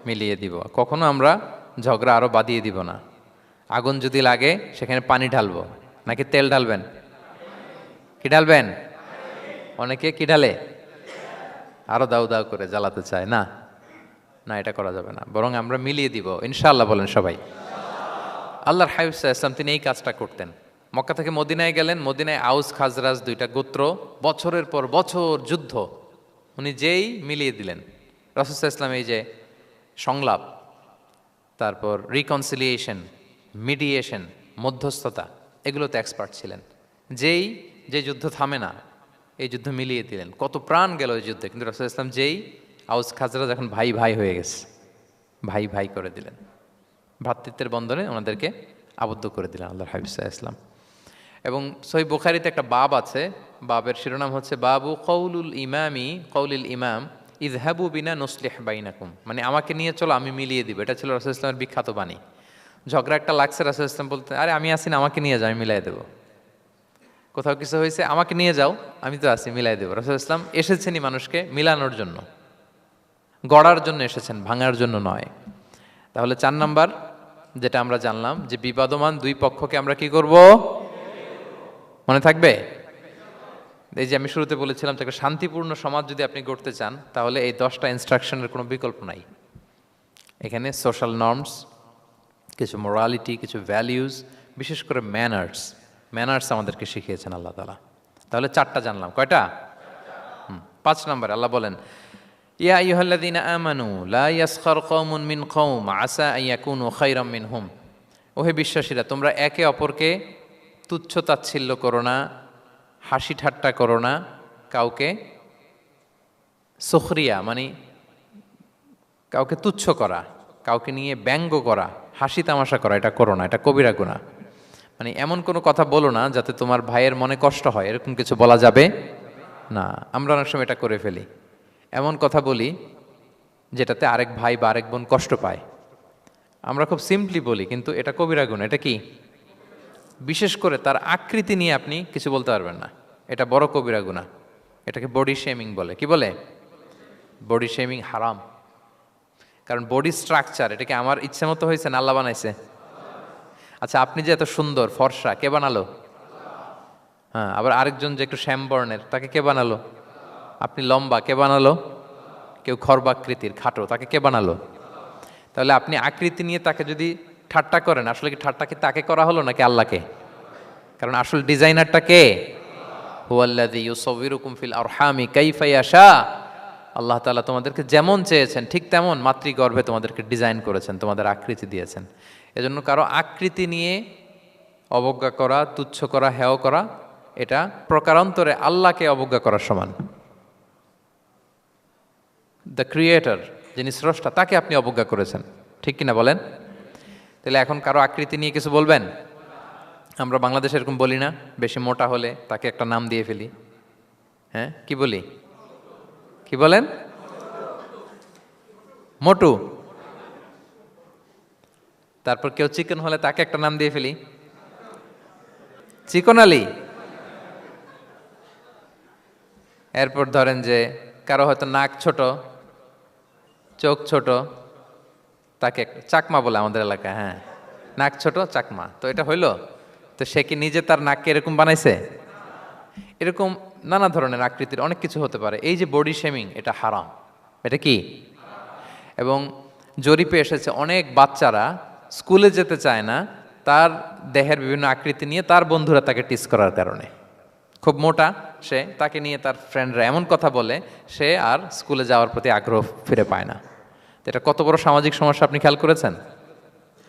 মিলিয়ে দিব। কখনো আমরা ঝগড়া আরো বাদিয়ে দিব না। আগুন যদি লাগে সেখানে পানি ঢালবো নাকি তেল ঢালবেন? কি ঢালবেন? অনেকে কি ঢালে? আরো দাউ দাউ করে জ্বালাতে চায় না, না, এটা করা যাবে না, বরং আমরা মিলিয়ে দিব ইনশাআল্লাহ। বলেন সবাই। আল্লাহর হাবিব সাল্লাল্লাহু আলাইহি ওয়াসাল্লাম তিনি এই কাজটা করতেন। মক্কা থেকে মদিনায় গেলেন, মদিনায় আউস খাজরাজ 2টা গোত্র, বছরের পর বছর যুদ্ধ, উনি যেই মিলিয়ে দিলেন। রাসূল সাল্লাল্লাহু আলাইহি ওয়াসাল্লাম এই যে সংলাপ, তারপর রিকনসিলিয়েশন, মিডিয়েশন, মধ্যস্থতা, এগুলোতে এক্সপার্ট ছিলেন। যে যুদ্ধ থামে না, এই যুদ্ধ মিলিয়ে দিলেন। কত প্রাণ গেল এই যুদ্ধে, কিন্তু রাসূল সাল্লাল্লাহু আলাইহি ওয়াসাল্লাম যেই আউস খাজরাজ এখন ভাই ভাই হয়ে গেছে, ভাই ভাই করে দিলেন, ভ্রাতৃত্বের বন্ধনে ওনাদেরকে আবদ্ধ করে দিলেন আল্লাহর হাবিব সাল্লাল্লাহু আলাইহি ওয়াসাল্লাম। এবং সহিহ বুখারীতে একটা বাব আছে, বাবের শিরোনাম হচ্ছে বাবু কওলুল ইমাম ইযহাবু বিনা নুসলিহ বাইনাকুম, মানে আমাকে নিয়ে চলো আমি মিলিয়ে দিব। এটা ছিল রাসূল সাল্লাল্লাহু আলাইহি ওয়াসাল্লামের বিখ্যাত বাণী। ঝগড়া একটা লাগছে, রাসূল ইসলাম বলতে, আরে আমি আসি না, আমাকে নিয়ে যাও, আমি মিলাই দেবো। কোথাও কিছু হয়েছে, আমাকে নিয়ে যাও, আমি তো আছি, মিলাই দেবো। রাসূল ইসলাম এসেছেনই মানুষকে মিলানোর জন্য, গড়ার জন্য এসেছেন, ভাঙার জন্য নয়। তাহলে 4 নাম্বার যেটা আমরা জানলাম যে বিবাদমান দুই পক্ষকে আমরা কি করব, মনে থাকবে? এই যে আমি শুরুতে বলেছিলাম যে একটা শান্তিপূর্ণ সমাজ যদি আপনি গড়তে চান, তাহলে এই 10টা ইনস্ট্রাকশনের কোনো বিকল্প নাই। এখানে সোশ্যাল নর্মস, কিছু মোরালিটি, কিছু ভ্যালিউজ, বিশেষ করে ম্যানার্স আমাদেরকে শিখিয়েছেন আল্লাহ তাআলা। তাহলে 4টা জানলাম, কয়টা? 5 নম্বরে আল্লাহ বলেন, ইয়া আইয়ুহাল্লাযীনা আমানু লা ইয়াসখার কওমুন মিন কওম আসা আন ইয়াকুনু খায়রাম মিনহুম। ওহে বিশ্বাসীরা, তোমরা একে অপরকে তুচ্ছ তাচ্ছিল্য করো না, হাসি ঠাট্টা করো না, কাউকে সুখরিয়া মানে কাউকে তুচ্ছ করা, কাউকে নিয়ে ব্যঙ্গ করা, হাসি তামাশা করা, এটা করো না, এটা কবিরা গুনাহ। মানে এমন কোনো কথা বলো না যাতে তোমার ভাইয়ের মনে কষ্ট হয়, এরকম কিছু বলা যাবে না। আমরা অনেক সময় এটা করে ফেলি, এমন কথা বলি যেটাতে আরেক ভাই বা আরেক বোন কষ্ট পায়। আমরা খুব সিম্পলি বলি, কিন্তু এটা কবিরা গুনাহ। এটা কি? বিশেষ করে তার আকৃতি নিয়ে আপনি কিছু বলতে পারবেন না, এটা বড় কবিরা গুনাহ। এটাকে বডি শেমিং বলে। কি বলে? বডি শেমিং হারাম। কারণ বডি স্ট্রাকচার, এটাকে আমার ইচ্ছে মতো হয়েছে না আল্লাহ বানাইছে? আচ্ছা, আপনি যে এত সুন্দর ফর্সা, কে বানালো? হ্যাঁ, আবার আরেকজন যে একটু শ্যামবর্ণের, তাকে কে বানালো? আপনি লম্বা, কে বানালো? কেউ খর্বাকৃতির, খাটো, তাকে কে বানালো? তাহলে আপনি আকৃতি নিয়ে তাকে যদি ঠাট্টা করেন, আসলে কি ঠাট্টা কি তাকে করা হলো নাকি আল্লাহকে? কারণ আসল ডিজাইনারটা কে? হুয়াল্লাযী ইউসাউবিরুকুম ফিল আরহামি কাইফা ইয়াশা। আল্লাহ তাআলা তোমাদেরকে যেমন চেয়েছেন ঠিক তেমন মাতৃগর্ভে তোমাদেরকে ডিজাইন করেছেন, তোমাদের আকৃতি দিয়েছেন। এজন্য কারো আকৃতি নিয়ে অবজ্ঞা করা, তুচ্ছ করা, হেয় করা, এটা প্রকারান্তরে আল্লাহকে অবজ্ঞা করার সমান। দ্য ক্রিয়েটর, যিনি স্রষ্টা, তাকে আপনি অবজ্ঞা করেছেন, ঠিক কিনা বলেন? তাহলে এখন কারো আকৃতি নিয়ে কিছু বলবেন? আমরা বাংলাদেশে এরকম বলি না, বেশি মোটা হলে তাকে একটা নাম দিয়ে ফেলি। হ্যাঁ, কি বলি? কি বলেন? মোটু। তারপর কেউ চিকন হলে তাকে একটা নাম দিয়ে ফেলি, চিকন আলী। এরপর ধরেন যে কারো হয়তো নাক ছোট, চোখ ছোট, তাকে চাকমা বলে আমাদের এলাকায়। হ্যাঁ, নাক ছোট, চাকমা। তো এটা হইলো? তো সে কি নিজে তার নাককে এরকম বানাইছে? এরকম নানা ধরনের আকৃতির অনেক কিছু হতে পারে। এই যে বডি শেমিং, এটা হারাম। এটা কি? এবং জরিপে এসেছে অনেক বাচ্চারা স্কুলে যেতে চায় না তার দেহের বিভিন্ন আকৃতি নিয়ে, তার বন্ধুরা তাকে টিস করার কারণে। খুব মোটা সে, তাকে নিয়ে তার ফ্রেন্ডরা এমন কথা বলে, সে আর স্কুলে যাওয়ার প্রতি আগ্রহ ফিরে পায় না। তো এটা কত বড় সামাজিক সমস্যা আপনি খেয়াল করেছেন?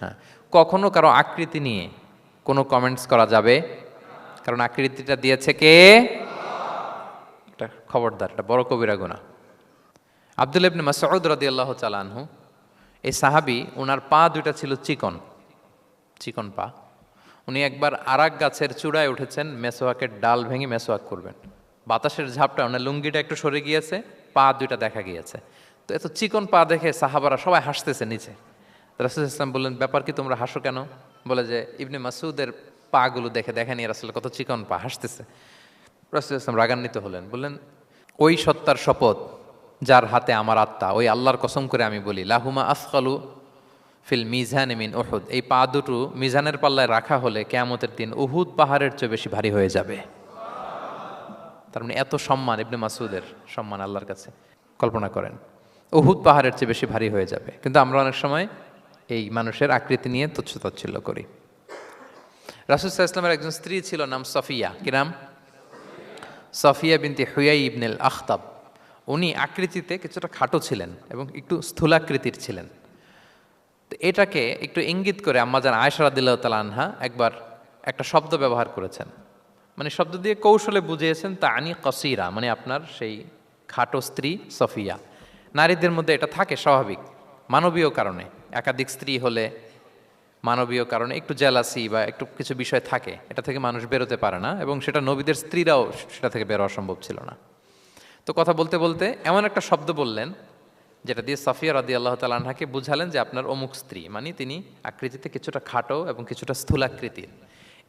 হ্যাঁ, কখনো কারো আকৃতি নিয়ে কোনো কমেন্টস করা যাবে? কারণ আকৃতিটা দিয়েছে কে? এটা খবরদার, এটা বড় কবিরা গুনাহ। আব্দুল্লাহ ইবনে মাসউদ রাদিয়াল্লাহু তাআলা আনহু, এই সাহাবী, ওনার পা দুইটা ছিল চিকন, চিকন পা। উনি একবার আরাক গাছের চূড়ায় উঠেছেন, মেসোয়াকের ডাল ভেঙে মেসোয়াক করবেন। বাতাসের ঝাপটা, ওনার লুঙ্গিটা একটু সরে গিয়েছে, পা দুইটা দেখা গিয়েছে। তো এত চিকন পা দেখে সাহাবারা সবাই হাসতেছে নিচে। রাসূল ইসলাম বললেন, ব্যাপার কি, তোমরা হাসো কেন? বলে যে ইবনে মাসউদের পাগুলো দেখে দেখেনি রাসূল কত চিকন পা, হাসতেছে। রাসূল ইসলাম রাগান্বিত হলেন, বললেন, ওই সত্তার শপথ যার হাতে আমার আত্মা, ওই আল্লাহর কসম করে আমি বলি, লাহুমা আসকালু ফিল মিজান মিন উহুদ, এই পা দুটো মিজানের পাল্লায় রাখা হলে কিয়ামতের দিন উহুদ পাহাড়ের চেয়ে বেশি ভারী হয়ে যাবে। তার মানে এত সম্মান ইবনে মাসউদের, সম্মান আল্লাহর কাছে, কল্পনা করেন, উহুদ পাহাড়ের চেয়ে বেশি ভারী হয়ে যাবে। কিন্তু আমরা অনেক সময় এই মানুষের আকৃতি নিয়ে তুচ্ছ তাচ্ছিল্য করি। রাসূল সাল্লাল্লাহু আলাইহি ওয়াসাল্লামের একজন স্ত্রী ছিল, নাম সফিয়া। কি নাম? সফিয়া বিনতে হুয়াই ইবনুল আখতাব। উনি আকৃতিতে কিছুটা খাটো ছিলেন এবং একটু স্থূলাকৃতির ছিলেন। তো এটাকে একটু ইঙ্গিত করে আম্মাজান আয়েশা রাদিয়াল্লাহু তাআলা আনহা একবার একটা শব্দ ব্যবহার করেছেন, মানে শব্দ দিয়ে কৌশলে বুঝিয়েছেন, তানি কসিরা, মানে আপনার সেই খাটো স্ত্রী সফিয়া। নারীদের মধ্যে এটা থাকে স্বাভাবিক, মানবীয় কারণে। একাধিক স্ত্রী হলে মানবীয় কারণে একটু জেলাসি বা একটু কিছু বিষয় থাকে, এটা থেকে মানুষ বেরোতে পারে না, এবং সেটা নবীদের স্ত্রীরাও সেটা থেকে বেরোয়া সম্ভব ছিল না। তো কথা বলতে বলতে এমন একটা শব্দ বললেন যেটা দিয়ে সাফিয়া রাদিয়াল্লাহু তাআলা আনহাকে বুঝালেন যে আপনার অমুক স্ত্রী, মানে তিনি আকৃতিতে কিছুটা খাটো এবং কিছুটা স্থূলাকৃতির।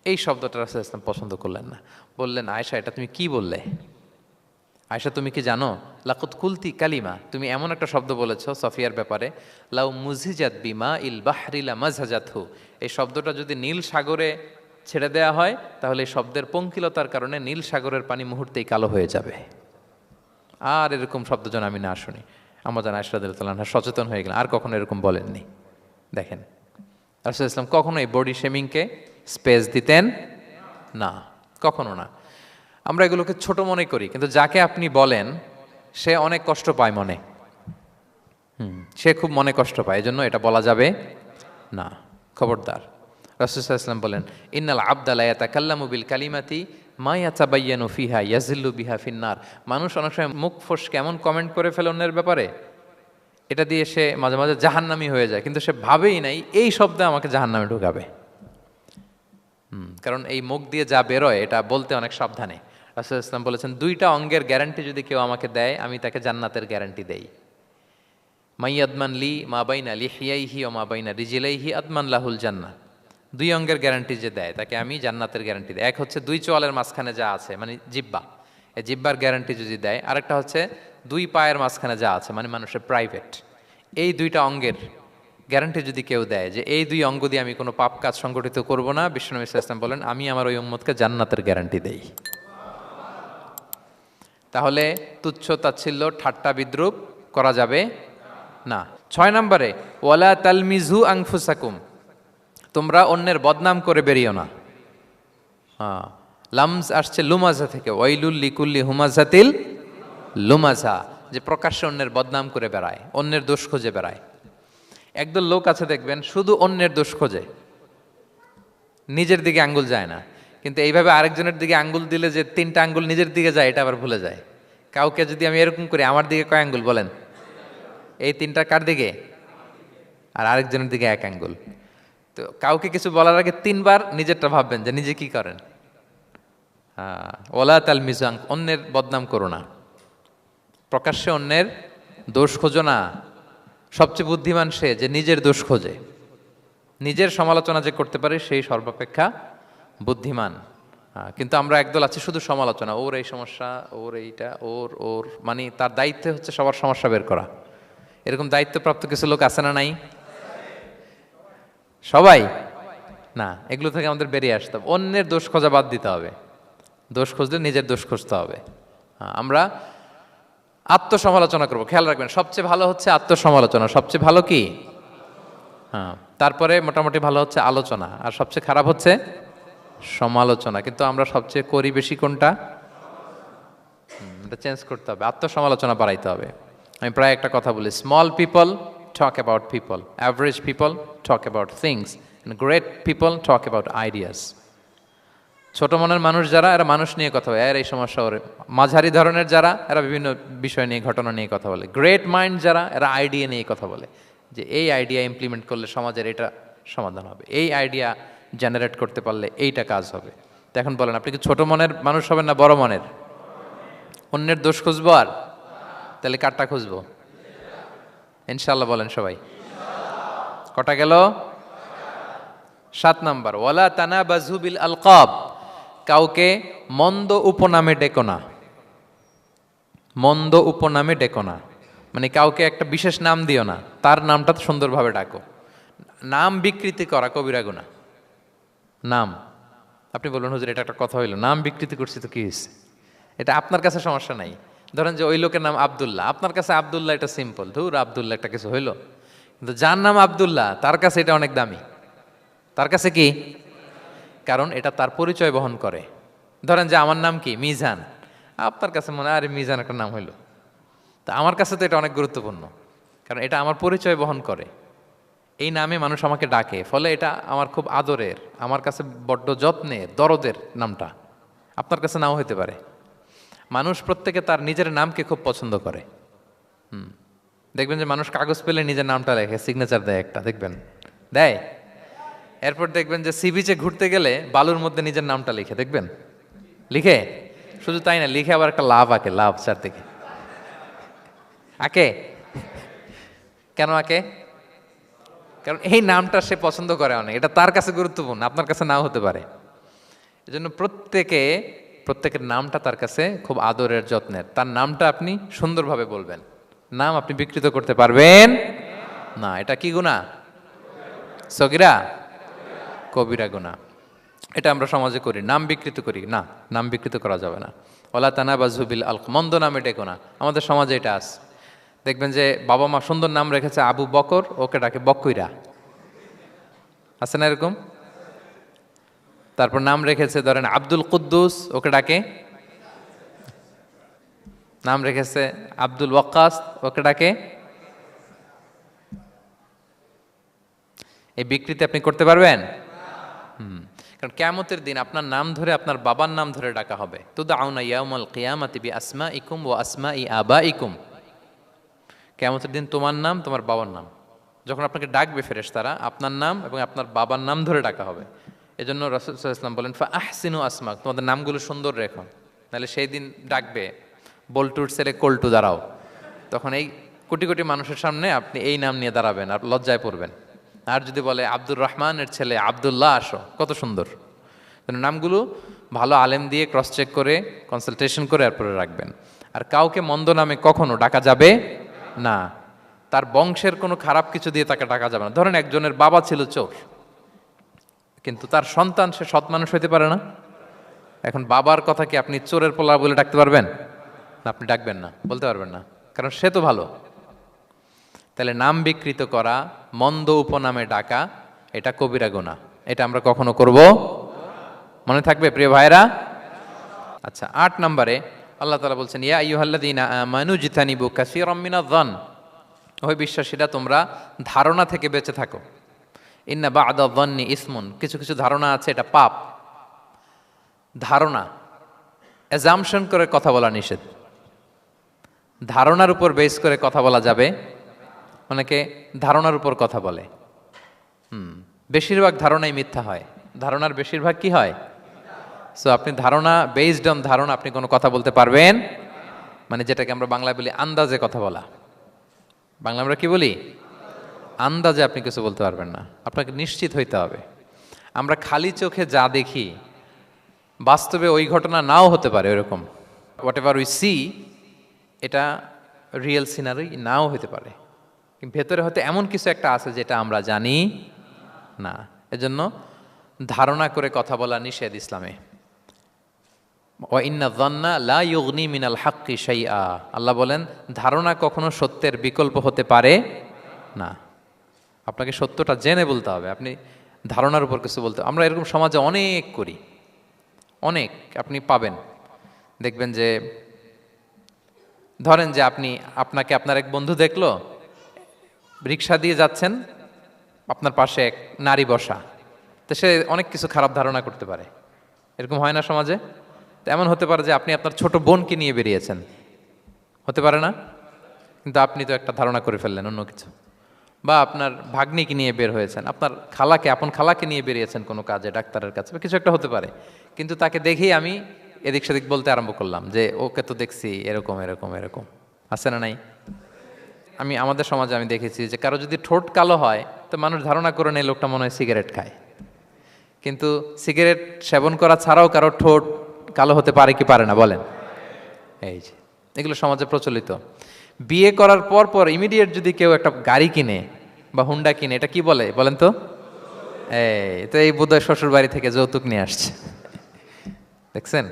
এই শব্দটা রাসূলুল্লাহ সাল্লাল্লাহু আলাইহি ওয়াসাল্লাম পছন্দ করলেন না, বললেন আয়েশা এটা তুমি কি বললে? আয়েশা তুমি কি জানো, লাকুত কুলতি কালিমা, তুমি এমন একটা শব্দ বলেছ সফিয়ার ব্যাপারে, লাউ মুজিজাত বিমা ইল বাহরি লা মাজহাজাতহু, এই শব্দটা যদি নীল সাগরে ছেড়ে দেয়া হয় তাহলে এই শব্দের পঙ্কিলতার কারণে নীল সাগরের পানি মুহূর্তেই কালো হয়ে যাবে। আর এরকম শব্দ যেন আমি না শুনি। আমার জান আয়েশা রাদিয়াল্লাহু তাআলা আনহা সচেতন হয়ে গেলেন, আর কখনো এরকম বলেননি। দেখেন রাসূলুল্লাহ ইসলাম কখনো এই বডি শেমিংকে স্পেস দিতেন না, কখনো না। আমরা এগুলোকে ছোট মনে করি, কিন্তু যাকে আপনি বলেন সে অনেক কষ্ট পায় মনে, সে খুব মনে কষ্ট পায়, এজন্য এটা বলা যাবে না, খবরদার। রাসূলুল্লাহ সাল্লাল্লাহু আলাইহি ওয়াসাল্লাম বলেন ইন্নাল আবদা লা ইয়াতাকাল্লামু বিল কালিমাতি মা ইয়াতাবায়্যানু ফিহা ইয়াজিল্লু বিহা ফিন্নার। মানুষ অনেক সময় মুখ ফসকে এমন কমেন্ট করে ফেলে অন্যের ব্যাপারে, এটা দিয়ে সে মাঝে মাঝে জাহান্নামী হয়ে যায়, কিন্তু সে ভাবেই নাই এই শব্দে আমাকে জাহান্নামে ঢুকাবে। কারণ এই মুখ দিয়ে যা বেরোয় এটা বলতে অনেক সাবধানে। রাসূলুল্লাহ ইসলাম বলেছেন দুইটা অঙ্গের গ্যারান্টি যদি কেউ আমাকে দেয় আমি তাকে জান্নাতের গ্যারান্টি দেই। মাইয়াদমান লি মা বাইনা লিহিয়াইহি ওয়া মা বাইনা রিজিলাইহি আদমান লাহুল জান্নাহ। দুই অঙ্গের গ্যারান্টি যে দেয় তাকে আমি জান্নাতের গ্যারান্টি দিই। এক হচ্ছে দুই চোয়ালের মাঝখানে যা আছে মানে জিব্বা, এই জিব্বার গ্যারান্টি যদি দেয়। আরেকটা হচ্ছে দুই পায়ের মাঝখানে যা আছে মানে মানুষের প্রাইভেট। এই দুইটা অঙ্গের গ্যারান্টি যদি কেউ দেয় যে এই দুই অঙ্গ দিয়ে আমি কোনো পাপ কাজ সংগঠিত করব না, বিশ্বনবী সাল্লাল্লাহু আলাইহি ওয়াসাল্লাম বলেন আমি আমার ওই উম্মতকে জান্নাতের গ্যারান্টি দেই। তাহলে তুচ্ছ তাচ্ছিল্য ঠাট্টা বিদ্রুপ করা যাবে না। 6 নম্বরে ওয়ালা তালমিজু আনফুসাকুম, তোমরা অন্যের বদনাম করে বেরিও না। লামজ আসছে লুমাজা থেকে, ওয়াইলুল লিকুল্লি হুমাজাতিল লুমাজা, যে প্রকাশ্যে অন্যের বদনাম করে বেড়ায়, অন্যের দোষ খুঁজে বেড়ায়। একদল লোক আছে দেখবেন শুধু অন্যের দোষ খোঁজে, নিজের দিকে আঙ্গুল যায় না। কিন্তু এইভাবে আরেকজনের দিকে আঙ্গুল দিলে যে 3টা আঙ্গুল নিজের দিকে যায় এটা আবার ভুলে যায়। কাউকে যদি আমি এরকম করি আমার দিকে কয় আঙ্গুল বলেন? এই 3টা কার দিকে? আর আরেকজনের দিকে 1 আঙ্গুল। তো কাউকে কিছু বলার আগে 3বার নিজেরটা ভাববেন যে নিজে কি করেন। ওলা তাল মিজাং, অন্যের বদনাম করো না, প্রকাশ্যে অন্যের দোষ খোঁজো না। সবচেয়ে বুদ্ধিমান সে যে নিজের দোষ খোঁজে, নিজের সমালোচনা যে করতে পারে সেই সর্বাপেক্ষা বুদ্ধিমান। কিন্তু আমরা একদল আছি শুধু সমালোচনা, ওর এই সমস্যা, ওর এইটা, ওর ওর মানে তার দায়িত্ব হচ্ছে সবার সমস্যা বের করা। এরকম দায়িত্বপ্রাপ্ত কিছু লোক আছে না নাই? সবাই না, এগুলো থেকে আমাদের বেরিয়ে আসতে হবে। অন্যের দোষ খোঁজা বাদ দিতে হবে, দোষ খুঁজলে নিজের দোষ খুঁজতে হবে। আমরা আত্মসমালোচনা করবো। খেয়াল রাখবেন সবচেয়ে ভালো হচ্ছে আত্মসমালোচনা, সবচেয়ে ভালো কি? তারপরে মোটামুটি ভালো হচ্ছে আলোচনা, আর সবচেয়ে খারাপ হচ্ছে সমালোচনা। কিন্তু আমরা সবচেয়ে করি বেশি কোনটা? এটা চেঞ্জ করতে হবে, আত্মসমালোচনা বাড়াইতে হবে। আমি প্রায় একটা কথা বলি, small people talk about people, average people talk about things, and great people talk about ideas. ছোট মনের মানুষ যারা, এরা মানুষ নিয়ে কথা বলে, এর এই সমস্যা ওর। মাঝারি ধরনের যারা, এরা বিভিন্ন বিষয় নিয়ে, ঘটনা নিয়ে কথা বলে। গ্রেট মাইন্ড যারা, এরা আইডিয়া নিয়ে কথা বলে, যে এই আইডিয়া ইমপ্লিমেন্ট করলে সমাজের এটা সমাধান হবে, এই আইডিয়া জেনারেট করতে পারলে এইটা কাজ হবে। তো এখন বলেন আপনি কি ছোট মনের মানুষ হবেন না বড় মনের? অন্যের দোষ খুঁজবো আর তাহলে কারটা খুঁজবো? ইনশাল্লাহ বলেন সবাই। কটা গেল? 7 নাম্বার, ওয়ালা তানাবাজু বিল আলকাব, কাউকে মন্দ উপনামে ডেকো না। মন্দ উপনামে ডেকো না মানে কাউকে একটা বিশেষ নাম দিও না, তার নামটা সুন্দরভাবে ডাকো। নাম বিকৃতি করা কবিরা গুনাহ। নাম আপনি বলুন হুজুর এটা একটা কথা হইলো, নাম বিকৃতি করছি তো কি হয়েছে? এটা আপনার কাছে সমস্যা নাই। ধরেন যে ওই লোকের নাম আব্দুল্লাহ, আপনার কাছে আব্দুল্লাহ এটা সিম্পল, ধুর আব্দুল্লাহ একটা কিছু হইলো। কিন্তু যার নাম আব্দুল্লাহ তার কাছে এটা অনেক দামি। তার কাছে কি? কারণ এটা তার পরিচয় বহন করে। ধরেন যে আমার নাম কি মিজান, আপনার কাছে মনে হয় আরে মিজান একটা নাম হইলো, তা আমার কাছে তো এটা অনেক গুরুত্বপূর্ণ, কারণ এটা আমার পরিচয় বহন করে। এই নামে মানুষ আমাকে ডাকে, ফলে এটা আমার খুব আদরের, আমার কাছে বড্ড যত্নের, দরদের নামটা। আপনার কাছে নাও হতে পারে। মানুষ প্রত্যেকে তার নিজের নামকে খুব পছন্দ করে। দেখবেন যে মানুষ কাগজ পেলে নিজের নামটা লেখে, সিগনেচার দেয় একটা, দেখবেন দেয়। এরপর দেখবেন যে সি বিচে ঘুরতে গেলে বালুর মধ্যে নিজের নামটা লিখে, দেখবেন লিখে। শুধু তাই না, লিখে আবার একটা লাভ আঁকে, লাভ চারদিকে আঁকে। কেন আঁকে? কারণ এই নামটা সে পছন্দ করে অনেক, এটা তার কাছে গুরুত্বপূর্ণ, আপনার কাছে নাও হতে পারে। এজন্য প্রত্যেকের নামটা তার কাছে খুব আদরের, যত্নের। তার নামটা আপনি সুন্দরভাবে বলবেন। নাম আপনি বিকৃত করতে পারবেন না। এটা কি গুনাহ? সগীরা, কবিরা গুনাহ। এটা আমরা সমাজে করি, নাম বিকৃত করি। না, নাম বিকৃত করা যাবে না। ওয়ালা তানাবাযু বিল আলক, মন্দ নামে ডেকো না। আমাদের সমাজে এটা আছে। দেখবেন যে বাবা মা সুন্দর নাম রেখেছে আবু বকর, ওকে ডাকে বক্কইরা। আছে না এরকম? তারপর নাম রেখেছে ধরেন আব্দুল কুদ্দুস, ওকে ডাকে। নাম রেখেছে আব্দুল ওয়াক্কাস, ওকে ডাকে। এই বিকৃতি আপনি করতে পারবেন? কারণ কিয়ামতের দিন আপনার নাম ধরে, আপনার বাবার নাম ধরে ডাকা হবে। তুদআউনা ইয়াউমাল কিয়ামাতি বিআসমাইকুম ওয়া আসমাই আবাইকুম। কিয়ামতের দিন তোমার নাম, তোমার বাবার নাম, যখন আপনাকে ডাকবে ফেরেশতারা, আপনার নাম এবং আপনার বাবার নাম ধরে ডাকা হবে। এজন্য রাসূল সাল্লাল্লাহু আলাইহি ওয়াসাল্লাম বলেন, ফা আহসিনু আসমাক, তোমাদের নামগুলো সুন্দর রেখো, নাহলে সেই দিন ডাকবে বল্টুর ছেলে কল্টু দাঁড়াও, তখন এই কোটি কোটি মানুষের সামনে আপনি এই নাম নিয়ে দাঁড়াবেন আর লজ্জায় পড়বেন। আর যদি বলে আব্দুর রহমানের ছেলে আব্দুল্লাহ, আসো, কত সুন্দর। নামগুলো ভালো আলেম দিয়ে ক্রস চেক করে, কনসালটেশন করে এরপরে রাখবেন। আর কাউকে মন্দ নামে কখনো ডাকা যাবে না। তার বংশের কোনো খারাপ কিছু দিয়ে তাকে ডাকা যাবে না। ধরেন একজনের বাবা ছিল চোর, কিন্তু তার সন্তান সে সৎ মানুষ হইতে পারে না। এখন বাবার কথা কি আপনি চোরের পোলা বলে ডাকতে পারবেন? না, আপনি ডাকবেন না, বলতে পারবেন না, কারণ সে তো ভালো। তাহলে নাম বিকৃত করা, মন্দ উপনামে ডাকা, এটা কবিরা গুনাহ। এটা আমরা কখনো করব? মনে থাকবে প্রিয় ভাইরা? আচ্ছা, 8 নম্বরে আল্লাহ তাআলা বলছেন, ইয়া আইয়ুহাল্লাযীনা আমানু জিতানিবু কাসীরাম মিনায-যন। ওই বিশ্বাসীরা, তোমরা ধারণা থেকে বেঁচে থাকো। ইন্না বা'দা-যন্নি ইসমুন, কিছু কিছু ধারণা আছে এটা পাপ। ধারণা, অ্যাজাম্পশন করে কথা বলা নিষেধ। ধারণার উপর বেস করে কথা বলা যাবে। অনেকে ধারণার উপর কথা বলে। বেশিরভাগ ধারণাই মিথ্যা হয়। ধারণার বেশিরভাগ কি হয়? সো আপনি ধারণা, বেসড অন ধারণা আপনি কোনো কথা বলতে পারবেন, মানে যেটাকে আমরা বাংলায় বলি আন্দাজে কথা বলা। বাংলা আমরা কি বলি? আন্দাজে আপনি কিছু বলতে পারবেন না, আপনাকে নিশ্চিত হইতে হবে। আমরা খালি চোখে যা দেখি, বাস্তবে ওই ঘটনা নাও হতে পারে এরকম। হোয়াট এভার উই সি, এটা রিয়েল সিনারি নাও হতে পারে, কিন্তু ভেতরে হয়তো এমন কিছু একটা আছে যেটা আমরা জানি না। এজন্য ধারণা করে কথা বলা নিষেধ ইসলামে। ওয়া ইন্না যন্না লা ইউগনি মিনাল হাক্কি শাইআ, আল্লাহ বলেন ধারণা কখনো সত্যের বিকল্প হতে পারে না। আপনাকে সত্যটা জেনে বলতে হবে, আপনি ধারণার উপর কিছু বলতে। আমরা এরকম সমাজে অনেক করি, অনেক আপনি পাবেন। দেখবেন যে ধরেন যে আপনাকে আপনার এক বন্ধু দেখলো, রিক্সা দিয়ে যাচ্ছেন, আপনার পাশে এক নারী বসা, তো সে অনেক কিছু খারাপ ধারণা করতে পারে। এরকম হয় না সমাজে? তো এমন হতে পারে যে আপনি আপনার ছোট বোনকে নিয়ে বেরিয়েছেন, হতে পারে না? কিন্তু আপনি তো একটা ধারণা করে ফেললেন অন্য কিছু। বা আপনার ভাগ্নিকে নিয়ে বের হয়েছেন, আপনার খালাকে, আপন খালাকে নিয়ে বেরিয়েছেন কোনো কাজে, ডাক্তারের কাছে, বা কিছু একটা হতে পারে। কিন্তু তাকে দেখেই আমি এদিক সেদিক বলতে আরম্ভ করলাম যে ওকে তো দেখছি এরকম এরকম এরকম। আছে না নাই? আমাদের সমাজে আমি দেখেছি যে কারো যদি ঠোঁট কালো হয়, তো মানুষ ধারণা করে নেয় লোকটা মনে হয় সিগারেট খায়। কিন্তু সিগারেট সেবন করা ছাড়াও কারো ঠোঁট কালো হতে পারে কি পারে না বলেন? এই যে এগুলো সমাজে প্রচলিত। বিয়ে করার পর পর ইমিডিয়েট যদি কেউ একটা গাড়ি কিনে বা হুন্ডা কিনে, এটা কি বলে বলেন তো? এই বোধহয় শ্বশুর বাড়ি থেকে যৌতুক নিয়ে আসছে। দেখছেন,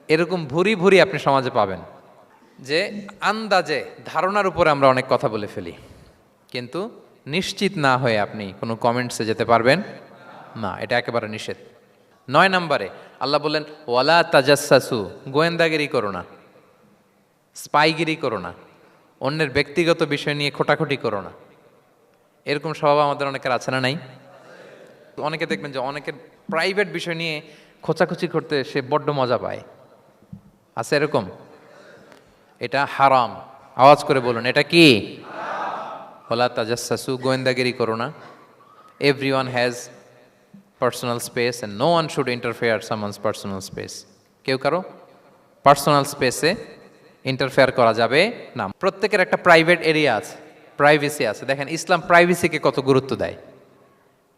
এরকম ভুরি ভুরি আপনি সমাজে পাবেন যে আন্দাজে, ধারণার উপরে আমরা অনেক কথা বলে ফেলি, কিন্তু নিশ্চিত না হয়ে আপনি কোনো কমেন্টসে যেতে পারবেন না। এটা একেবারে নিষেধ। 9 নম্বরে আল্লাহ বললেন, ওয়ালা তাজাসসু, গোয়েন্দাগিরি করো না, স্পাইগিরি করো না, অন্যের ব্যক্তিগত বিষয় নিয়ে খোটাখুটি করো না। এরকম স্বভাব আমাদের অনেকের আছে না নাই? অনেকে দেখবেন যে অনেকের প্রাইভেট বিষয় নিয়ে খোঁচাখুচি করতে সে বড্ড মজা পায়। আছে এরকম? এটা হারাম। আওয়াজ করে বলুন, এটা কি? ওয়ালা তাজাসসু, গোয়েন্দাগিরি করো না। Everyone has personal space and no one should interfere someone's personal space. কেউ কারো পার্সোনাল স্পেসে ইন্টারফেয়ার করা যাবে না। প্রত্যেকের একটা প্রাইভেট এরিয়া আছে, প্রাইভেসি আছে। দেখেন ইসলাম প্রাইভেসিকে কত গুরুত্ব দেয়,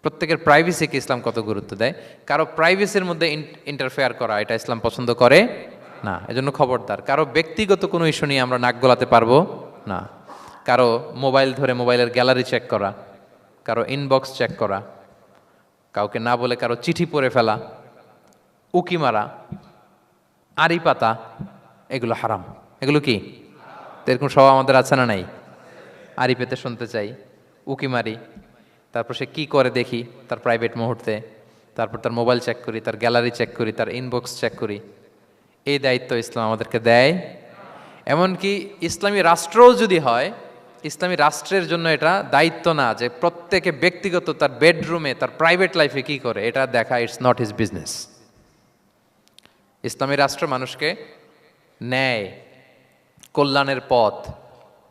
প্রত্যেকের প্রাইভেসিকে ইসলাম কত গুরুত্ব দেয়। কারো প্রাইভেসির মধ্যে ইন্টারফেয়ার করা এটা ইসলাম পছন্দ করে না। এজন্য খবরদার, কারো ব্যক্তিগত কোনো ইস্যু নিয়ে আমরা নাক গলাতে পারবো না। কারো মোবাইল ধরে মোবাইলের গ্যালারি চেক করা, কারো ইনবক্স চেক করা, কাউকে না বলে কারো চিঠি পড়ে ফেলা, উকি মারা, আড়ি পাতা, এগুলো হারাম। এগুলো কি? তো এরকম স্বভাব আমাদের আছে না নাই? আড়ি পেতে শুনতে চাই, উকি মারি, তারপর সে কি করে দেখি তার প্রাইভেট মুহূর্তে, তারপর তার মোবাইল চেক করি, তার গ্যালারি চেক করি, তার ইনবক্স চেক করি। এই দায়িত্ব ইসলাম আমাদেরকে দেয়। এমনকি ইসলামী রাষ্ট্রও যদি হয়, ইসলামী রাষ্ট্রের জন্য এটা দায়িত্ব না যে প্রত্যেকে ব্যক্তিগত তার বেডরুমে তার প্রাইভেট লাইফে কি করে এটা দেখা, ইটস নট হিজ বিজনেস। ইসলামী রাষ্ট্র মানুষকে ন্যায়, কল্যাণের পথ,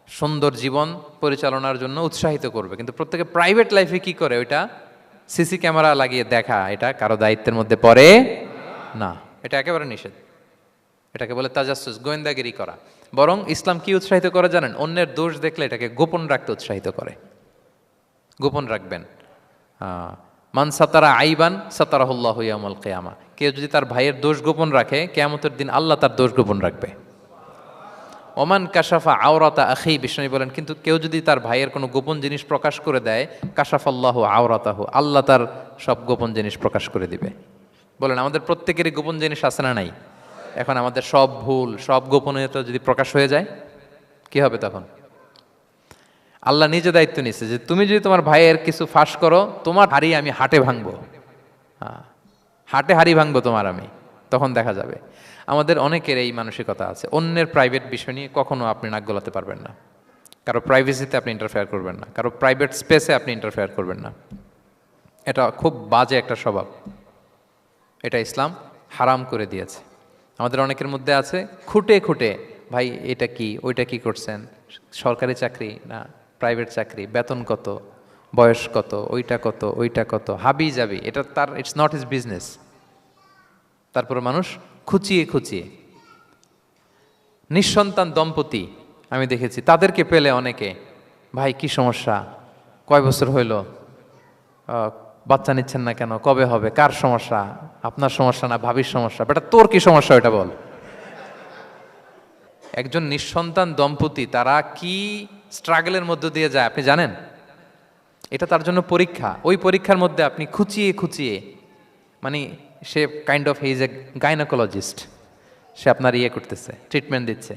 সুন্দর জীবন পরিচালনার জন্য উৎসাহিত করবে, কিন্তু প্রত্যেকে প্রাইভেট লাইফে কি করে ওইটা সিসি ক্যামেরা লাগিয়ে দেখা, এটা কারো দায়িত্বের মধ্যে পড়ে না। এটা একেবারে নিষেধ। এটাকে বলে তাজাসসুস, গোয়েন্দাগিরি করা। বরং ইসলাম কি উৎসাহিত করে জানেন? অন্যের দোষ দেখলে এটাকে গোপন রাখতে উৎসাহিত করে। গোপন রাখবেন। মান সাতারা আইবান সাতারাহুল্লাহু ইয়াউমাল কিয়ামা। কেউ যদি তার ভাইয়ের দোষ গোপন রাখে, কিয়ামতের দিন আল্লাহ তার দোষ গোপন রাখবে। ওমান কাশাফা আওরাতা আখি, বিষ্ণু বলেন, কিন্তু কেউ যদি তার ভাইয়ের কোনো গোপন জিনিস প্রকাশ করে দেয়, কাশাফাল্লাহু আওরাতাহু, আল্লাহ তার সব গোপন জিনিস প্রকাশ করে দিবে। বলেন আমাদের প্রত্যেকেরই গোপন জিনিস আছে না নাই? এখন আমাদের সব ভুল, সব গোপনীয়তা যদি প্রকাশ হয়ে যায় কি হবে তখন? আল্লাহ নিজে দায়িত্ব নিচ্ছে যে তুমি যদি তোমার ভাইয়ের কিছু ফাঁস করো, তোমার হাড়ি আমি হাটে ভাঙবো। হাটে হাড়ি ভাঙবো তোমার আমি, তখন দেখা যাবে। আমাদের অনেকের এই মানসিকতা আছে, অন্যের প্রাইভেট বিষয় নিয়ে কখনো আপনি নাক গলাতে পারবেন না। কারো প্রাইভেসিতে আপনি ইন্টারফেয়ার করবেন না, কারো প্রাইভেট স্পেসে আপনি ইন্টারফেয়ার করবেন না। এটা খুব বাজে একটা স্বভাব, এটা ইসলাম হারাম করে দিয়েছে। আমাদের অনেকের মধ্যে আছে খুঁটে খুঁটে, ভাই এটা কি, ওইটা কি করছেন, সরকারি চাকরি না প্রাইভেট চাকরি, বেতন কত, বয়স কত, ওইটা কত, ওইটা কত, হাবি যাবি, এটা তার, ইটস নট হিজ বিজনেস। তারপর মানুষ খুঁচিয়ে খুঁচিয়ে। নিঃসন্তান দম্পতি আমি দেখেছি, তাদেরকে পেলে অনেকে, ভাই কি সমস্যা, কয় বছর হইল, বাচ্চা নিচ্ছেন না কেন, কবে হবে, কার সমস্যা, আপনার সমস্যা না ভাবির সমস্যা, বেটা তোর কি সমস্যা এটা বল। একজন নিঃসন্তান দম্পতি তারা কি স্ট্রাগলের মধ্য দিয়ে যায় আপনি জানেন? এটা তার জন্য পরীক্ষা। ওই পরীক্ষার মধ্যে আপনি খুঁচিয়ে খুঁচিয়ে, মানে সে kind of his a gynaecologist, সে আপনার ইয়ে করতেছে, ট্রিটমেন্ট দিচ্ছে,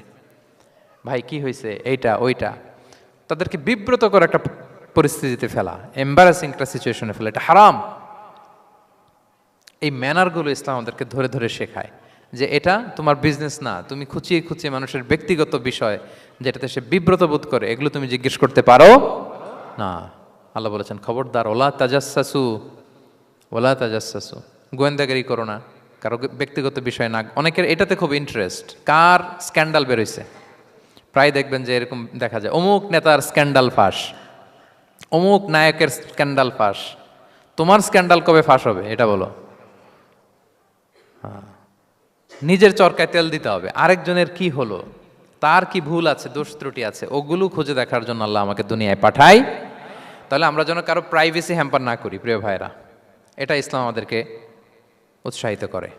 ভাই কি হয়েছে, এইটা ওইটা, তাদেরকে বিব্রত করে একটা পরিস্থিতিতে ফেলা, এম্বারাসিং একটা সিচুয়েশনে ফেলা, এটা হারাম। এই ম্যানারগুলো ইসলাম আমাদেরকে ধরে ধরে শেখায় যে এটা তোমার বিজনেস না, তুমি খুঁচিয়ে খুঁচিয়ে মানুষের ব্যক্তিগত বিষয় যেটাতে সে বিব্রত বোধ করে, এগুলো তুমি জিজ্ঞেস করতে পারো না। আল্লাহ বলেছেন খবরদার, ওলা তাজাসসু, ওলা তাজাসসু, গোয়েন্দাগিরি করো না, কারো ব্যক্তিগত বিষয় না। অনেকের এটাতে খুব ইন্টারেস্ট, কার স্ক্যান্ডাল বেরোইছে। প্রায় দেখবেন যে এরকম দেখা যায়, অমুক নেতার স্ক্যান্ডাল ফাঁস, অমুক নায়কের স্ক্যান্ডাল ফাঁস। তোমার স্ক্যান্ডাল কবে ফাঁস হবে এটা বলো। নিজের চরকায় তেল দিতে হবে, আরেকজনের কি হলো, তার কি ভুল আছে, দোষ ত্রুটি আছে, ওগুলো খুঁজে দেখার জন্য আল্লাহ আমাকে দুনিয়ায় পাঠায়। তাহলে আমরা যেন কারো প্রাইভেসি হ্যাম্পার না করি প্রিয় ভাইরা, এটা ইসলাম আমাদেরকে উৎসাহিত করে,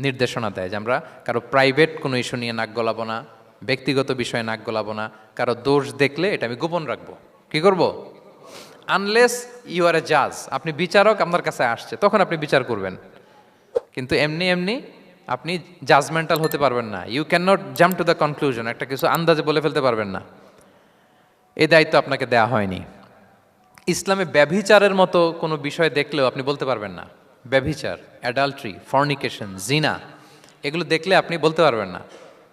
নির্দেশনা দেয় যে আমরা কারো প্রাইভেট কোনো ইস্যু নিয়ে নাক গলাবো না, ব্যক্তিগত বিষয়ে নাক গলাবো না, কারো দোষ দেখলে এটা আমি গোপন রাখবো। কি করব? আনলেস ইউ আর এ জাজ, আপনি বিচারক, আপনার কাছে আসছে, তখন আপনি বিচার করবেন। কিন্তু এমনি এমনি আপনি জাজমেন্টাল হতে পারবেন না। You can not jump to the conclusion, একটা কিছু আন্দাজে বলে ফেলতে পারবেন না। এই দায়িত্ব আপনাকে দেয়া হয়নি। ইসলামে ব্যভিচারের মতো কোনো বিষয় দেখলেও আপনি বলতে পারবেন না। ব্যভিচার, অ্যাডাল্ট্রি, ফর্নিকেশন, জিনা, এগুলো দেখলে আপনি বলতে পারবেন না।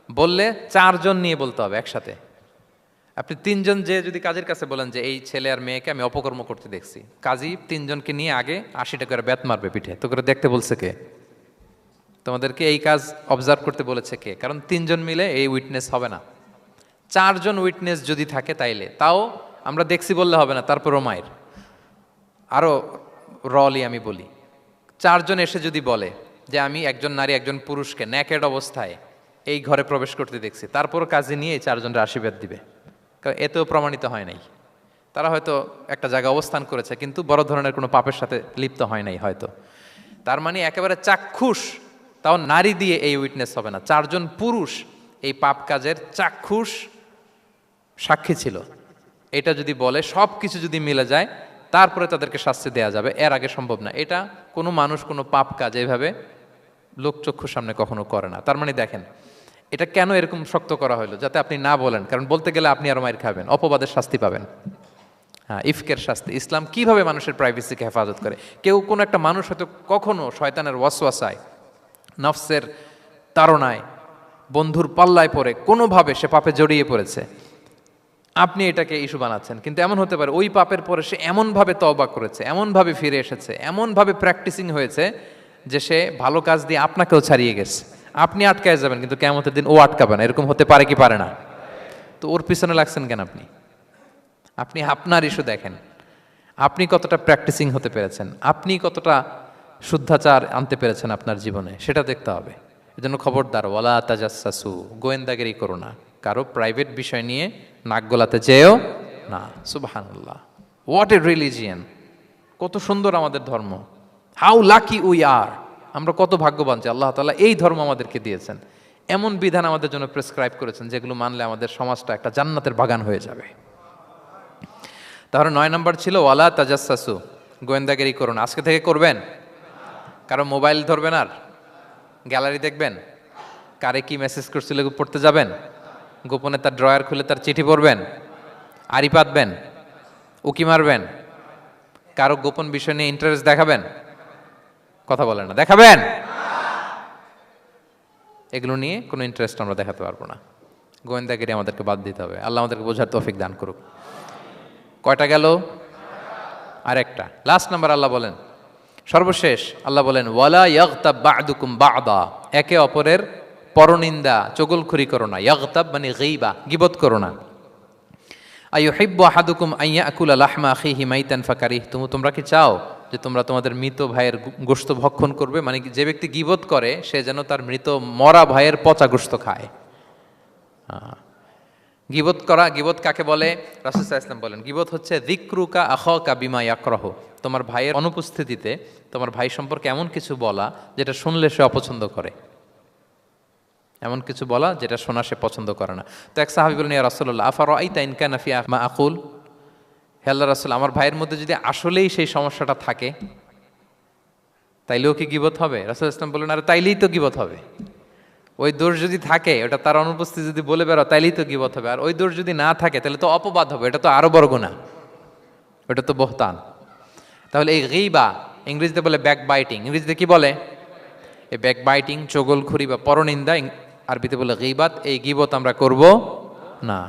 বললে 4 জন নিয়ে বলতে হবে একসাথে। আপনি 3 জন যে যদি কাজের কাছে বলেন যে এই ছেলে আর মেয়েকে আমি অপকর্ম করতে দেখছি, কাজী 3 জনকে নিয়ে আগে 80 টাকা করে বেত মারবে পিঠে, তো করে দেখতে বলছে কে? তোমাদেরকে এই কাজ অবজার্ভ করতে বলেছে কে? কারণ 3 জন মিলে এই উইটনেস হবে না। 4 জন উইটনেস যদি থাকে তাইলে তাও আমরা দেখছি বললে হবে না, তারপরও মায়ের। আরও রলি আমি বলি, 4 জন এসে যদি বলে যে আমি একজন নারী একজন পুরুষকে নেকেড অবস্থায় এই ঘরে প্রবেশ করতে দেখছি, তারপর কাজে নিয়ে এই 4 জনের আশীর্বাদ দিবে, কারণ এতেও প্রমাণিত হয় নাই। তারা হয়তো একটা জায়গায় অবস্থান করেছে কিন্তু বড় ধরনের কোনো পাপের সাথে লিপ্ত হয় নাই হয়তো। তার মানে একেবারে চাক্ষুষ, তাও নারী দিয়ে এই উইটনেস হবে না, 4 জন পুরুষ এই পাপ কাজের চাক্ষুষ সাক্ষী ছিল। এটা যদি বলে সব কিছু যদি মিলে যায় তারপরে তাদেরকে শাস্তি দেয়া যাবে, এর আগে সম্ভব না। এটা কোনো মানুষ কোনো পাপ কাজ এইভাবে লোকচক্ষুর সামনে কখনো করে না। তার মানে দেখেন এটা কেন এরকম শক্ত করা হলো, যাতে আপনি না বলেন, কারণ বলতে গেলে আপনি আরো মাইর খাবেন, অপবাদের শাস্তি পাবেন। হ্যাঁ, ইফকের শাস্তি। ইসলাম কিভাবে মানুষের প্রাইভেসিকে হেফাজত করে। কেউ কোনো একটা মানুষ হয়তো কখনো শয়তানের ওয়াসওয়াসায়, নফসের তাড়নায়, বন্ধুর পাল্লায় পড়ে কোনোভাবে সে পাপে জড়িয়ে পড়েছে, আপনি এটাকে ইস্যু বানাচ্ছেন। কিন্তু এমন হতে পারে ওই পাপের পরে সে এমনভাবে তওবা করেছে, এমনভাবে ফিরে এসেছে, এমনভাবে প্র্যাকটিসিং হয়েছে যে সে ভালো কাজ দিয়ে আপনাকেও ছাড়িয়ে গেছে। আপনি আটকায় যাবেন কিন্তু কিয়ামতের দিন ও আটকাবে না। এরকম হতে পারে কি পারে না? তো ওর পিছনে লাগছেন কেন আপনি? আপনি আপনার ইস্যু দেখেন, আপনি কতটা প্র্যাকটিসিং হতে পেরেছেন, আপনি কতটা শুদ্ধাচার আনতে পেরেছেন আপনার জীবনে, সেটা দেখতে হবে। এজন্য খবরদার, ওয়ালা তাজাসসু, গোয়েন্দাগিরি করো না, কারো প্রাইভেট বিষয় নিয়ে নাক গলাতে যেও না। সুবহানাল্লাহ, হোয়াট এ রিলিজিয়ান! কত সুন্দর আমাদের ধর্ম, হাউ লাকি উই আর! আমরা কত ভাগ্যবান যে আল্লাহ তাআলা এই ধর্ম আমাদেরকে দিয়েছেন, এমন বিধান আমাদের জন্য প্রেসক্রাইব করেছেন যেগুলো মানলে আমাদের সমাজটা একটা জান্নাতের বাগান হয়ে যাবে। তাহলে 9 নম্বর ছিল ওয়ালা তাজাসসু, গোয়েন্দাগিরি করুন। আজকে থেকে করবেন? কারো মোবাইল ধরবেন, আর গ্যালারি দেখবেন, কারে কি মেসেজ করছিল পড়তে যাবেন, গোপনে তার ড্রয়ার খুলে তার চিঠি পড়বেন, আড়ি পাতবেন, উকি মারবেন, কারো গোপন বিষয় নিয়ে ইন্টারেস্ট দেখাবেন? কথা বলেন না, দেখাবেন? এগুলো নিয়ে কোনো ইন্টারেস্ট আমরা দেখাতে পারবো না। গোয়েন্দাগিরি আমাদেরকে বাদ দিতে হবে। আল্লাহ আমাদেরকে বোঝার তৌফিক দান করুক। কয়টা গেল? আরেকটা, লাস্ট নাম্বার। আল্লাহ বলেন, সর্বশেষ আল্লাহ বলেন, ওয়ালা ইয়াগতাব বা'দুকুম বা'দা, একে অপরের পরনিন্দা চগলখুরি করো না। ইয়াগতাব মানে গীবা, গীবত করো না। আইয়ুহিব্বু আহাদুকুম আন ইয়াকুলা লাহমা আখিহি মাইতান ফাকারিহতুম, তোমরা কি চাও যে তোমরা তোমাদের মৃত ভাইয়ের গোশত ভক্ষণ করবে? মানে যে ব্যক্তি গীবত করে সে যেন তার মৃত মরা ভাইয়ের পচা গোশত খায়। গীবত করা, গীবত কাকে বলে? রাসূল সাল্লাল্লাহু আলাইহি ওয়াসাল্লাম বলেন, গীবত হচ্ছে যিকরুকা আখাকা বিমা ইয়াকরাহু, তোমার ভাইয়ের অনুপস্থিতিতে তোমার ভাই সম্পর্কে এমন কিছু বলা যেটা শুনলে সে অপছন্দ করে, এমন কিছু বলা যেটা শোনা সে পছন্দ করে না। তো এক সাহাবী বলেন, ইয়া রাসূলুল্লাহ আফারাআইতা ইন কানা ফি মা আকুল, হে আল্লাহর রাসূল, আমার ভাইয়ের মধ্যে যদি আসলেই সেই সমস্যাটা থাকে তাইলেও কি গীবত হবে? রাসূল সাল্লাল্লাহু আলাইহি ওয়াসাল্লাম বললেন, আরে তাইলেই তো গীবত হবে। ওই দোষ যদি থাকে, ওটা তার অনুপস্থিতি যদি বলে বেরো, তাইলেই তো গীবত হবে। আর ওই দোষ যদি না থাকে তাহলে তো অপবাদ হবে, এটা তো আরো বড় গুনাহ, ওটা তো বহতান। তাহলে এই গীবা, ইংরেজিতে বলে ব্যাক বাইটিং, ইংরেজিতে কি বলে? এই ব্যাক বাইটিং, চগলখুরি বা পরনিন্দা, আরবিতে বলে গীবাত। এই গীবত আমরা করব না।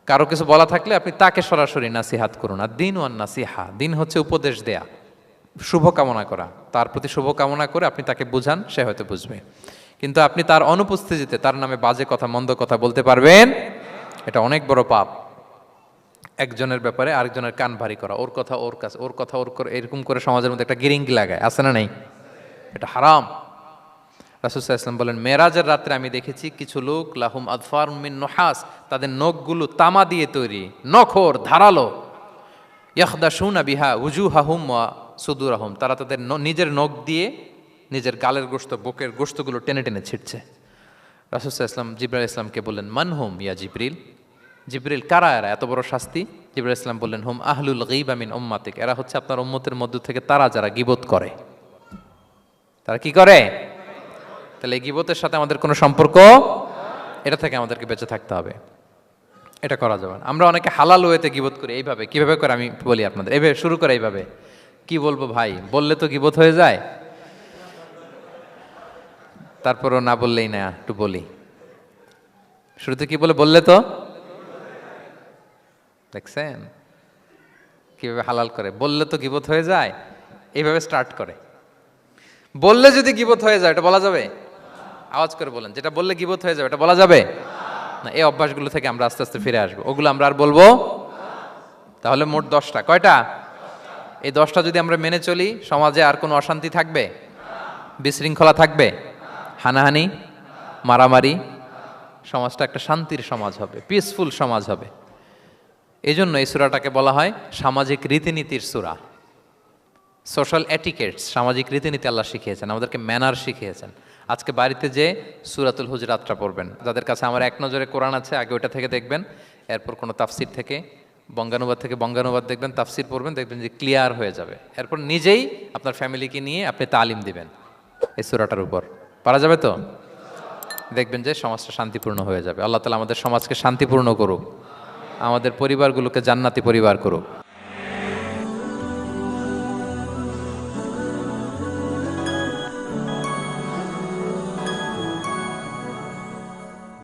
কারো কিছু বলা থাকলে আপনি তাকে সরাসরি নাসিহাত করুন। আর দিন ওয়ান নাসিহা, দিন হচ্ছে উপদেশ দেয়া, শুভ কামনা করা, তার প্রতি শুভ কামনা করে আপনি তাকে বুঝান, সে হয়তো বুঝবে। কিন্তু আপনি তার অনুপস্থিতিতে তার নামে বাজে কথা, মন্দ কথা বলতে পারবেন? এটা অনেক বড় পাপ। একজনের ব্যাপারে আরেকজনের কান ভারী করা, ওর কথা ওর কাছে, ওর কথা ওর করে, এরকম করে সমাজের মধ্যে একটা গিরিঙ্গি লাগায়, আছে না নেই? এটা হারাম। রাসূল সাল্লাল্লাহু আলাইহি ওয়াসাল্লাম বলেন, মেরাজের রাত্রে আমি দেখেছি কিছু লোক লাহুম আদফার মিন নুহাস, তাদের নখগুলো তামা দিয়ে তৈরি, নখর ধারালো, ইয়াখদাশুনা বিহা উজুহাহুম ওয়া সুদুরাহুম, তারা তাদের নিজের নখ দিয়ে নিজের গালের গোশত, বুকের গোশতগুলো টেনে টেনে ছিটছে। রাসূল সাল্লাল্লাহু আলাইহি ওয়াসাল্লাম জিবরাইল ইসলামকে বললেন, মানহুম ইয়া জিবরিল, জিবরিল কারা এরা, এত বড় শাস্তি? জিবরাইল ইসলাম বললেন, হুম আহলুল গীবা মিন উম্মাতিক, এরা হচ্ছে আপনার উম্মতের মধ্য থেকে তারা যারা গীবত করে। তারা কি করে? তাহলে এই গীবতের সাথে আমাদের কোনো সম্পর্ক, এটা থেকে আমাদেরকে বেঁচে থাকতে হবে, এটা করা যাবে না। আমরা অনেকে হালাল ওয়েতে গীবত করি। এইভাবে কিভাবে করে আমি বলি আপনাদের, এইভাবে শুরু করে, এইভাবে কি বলবো ভাই, বললে তো গীবত হয়ে যায়, তারপরও না বললেই না, একটু বলি। শুরুতে কি বললে তো, দেখছেন কিভাবে হালাল করে, বললে তো গীবত হয়ে যায়, এইভাবে স্টার্ট করে। বললে যদি গীবত হয়ে যায় এটা বলা যাবে? আওয়াজ করে বলেন, যেটা বললে গীবত হয়ে যাবে এটা বলা যাবে না। এই অভ্যাসগুলো থেকে আমরা আস্তে আস্তে ফিরে আসবো, ওগুলো আমরা আর বলবো। তাহলে মোট 10টা, কয়টা? এই 10টা যদি আমরা মেনে চলি, সমাজে আর কোনো অশান্তি থাকবে? বিশৃঙ্খলা থাকবে? হানাহানি, মারামারি? সমাজটা একটা শান্তির সমাজ হবে, পিসফুল সমাজ হবে। এই জন্য এই সূরাটাকে বলা হয় সামাজিক রীতিনীতির সূরা। সোশ্যাল এটিকেটস, সামাজিক রীতিনীতি আল্লাহ শিখিয়েছেন, আমাদেরকে ম্যানার শিখিয়েছেন। আজকে বাড়িতে যে সূরাতুল হুজরাতটা পড়বেন, যাদের কাছে আমার এক নজরে কোরআন আছে আগে ওইটা থেকে দেখবেন, এরপর কোনো তাফসির থেকে বঙ্গানুবাদ থেকে বঙ্গানুবাদ দেখবেন, তাফসির পড়বেন, দেখবেন যে ক্লিয়ার হয়ে যাবে। এরপর নিজেই আপনার ফ্যামিলিকে নিয়ে আপনি তালিম দিবেন এই সূরাটার উপর। পারা যাবে তো? দেখবেন যে সমাজটা শান্তিপূর্ণ হয়ে যাবে। আল্লাহ তাআলা আমাদের সমাজকে শান্তিপূর্ণ করুক, আমাদের পরিবারগুলোকে জান্নাতি পরিবার করুক।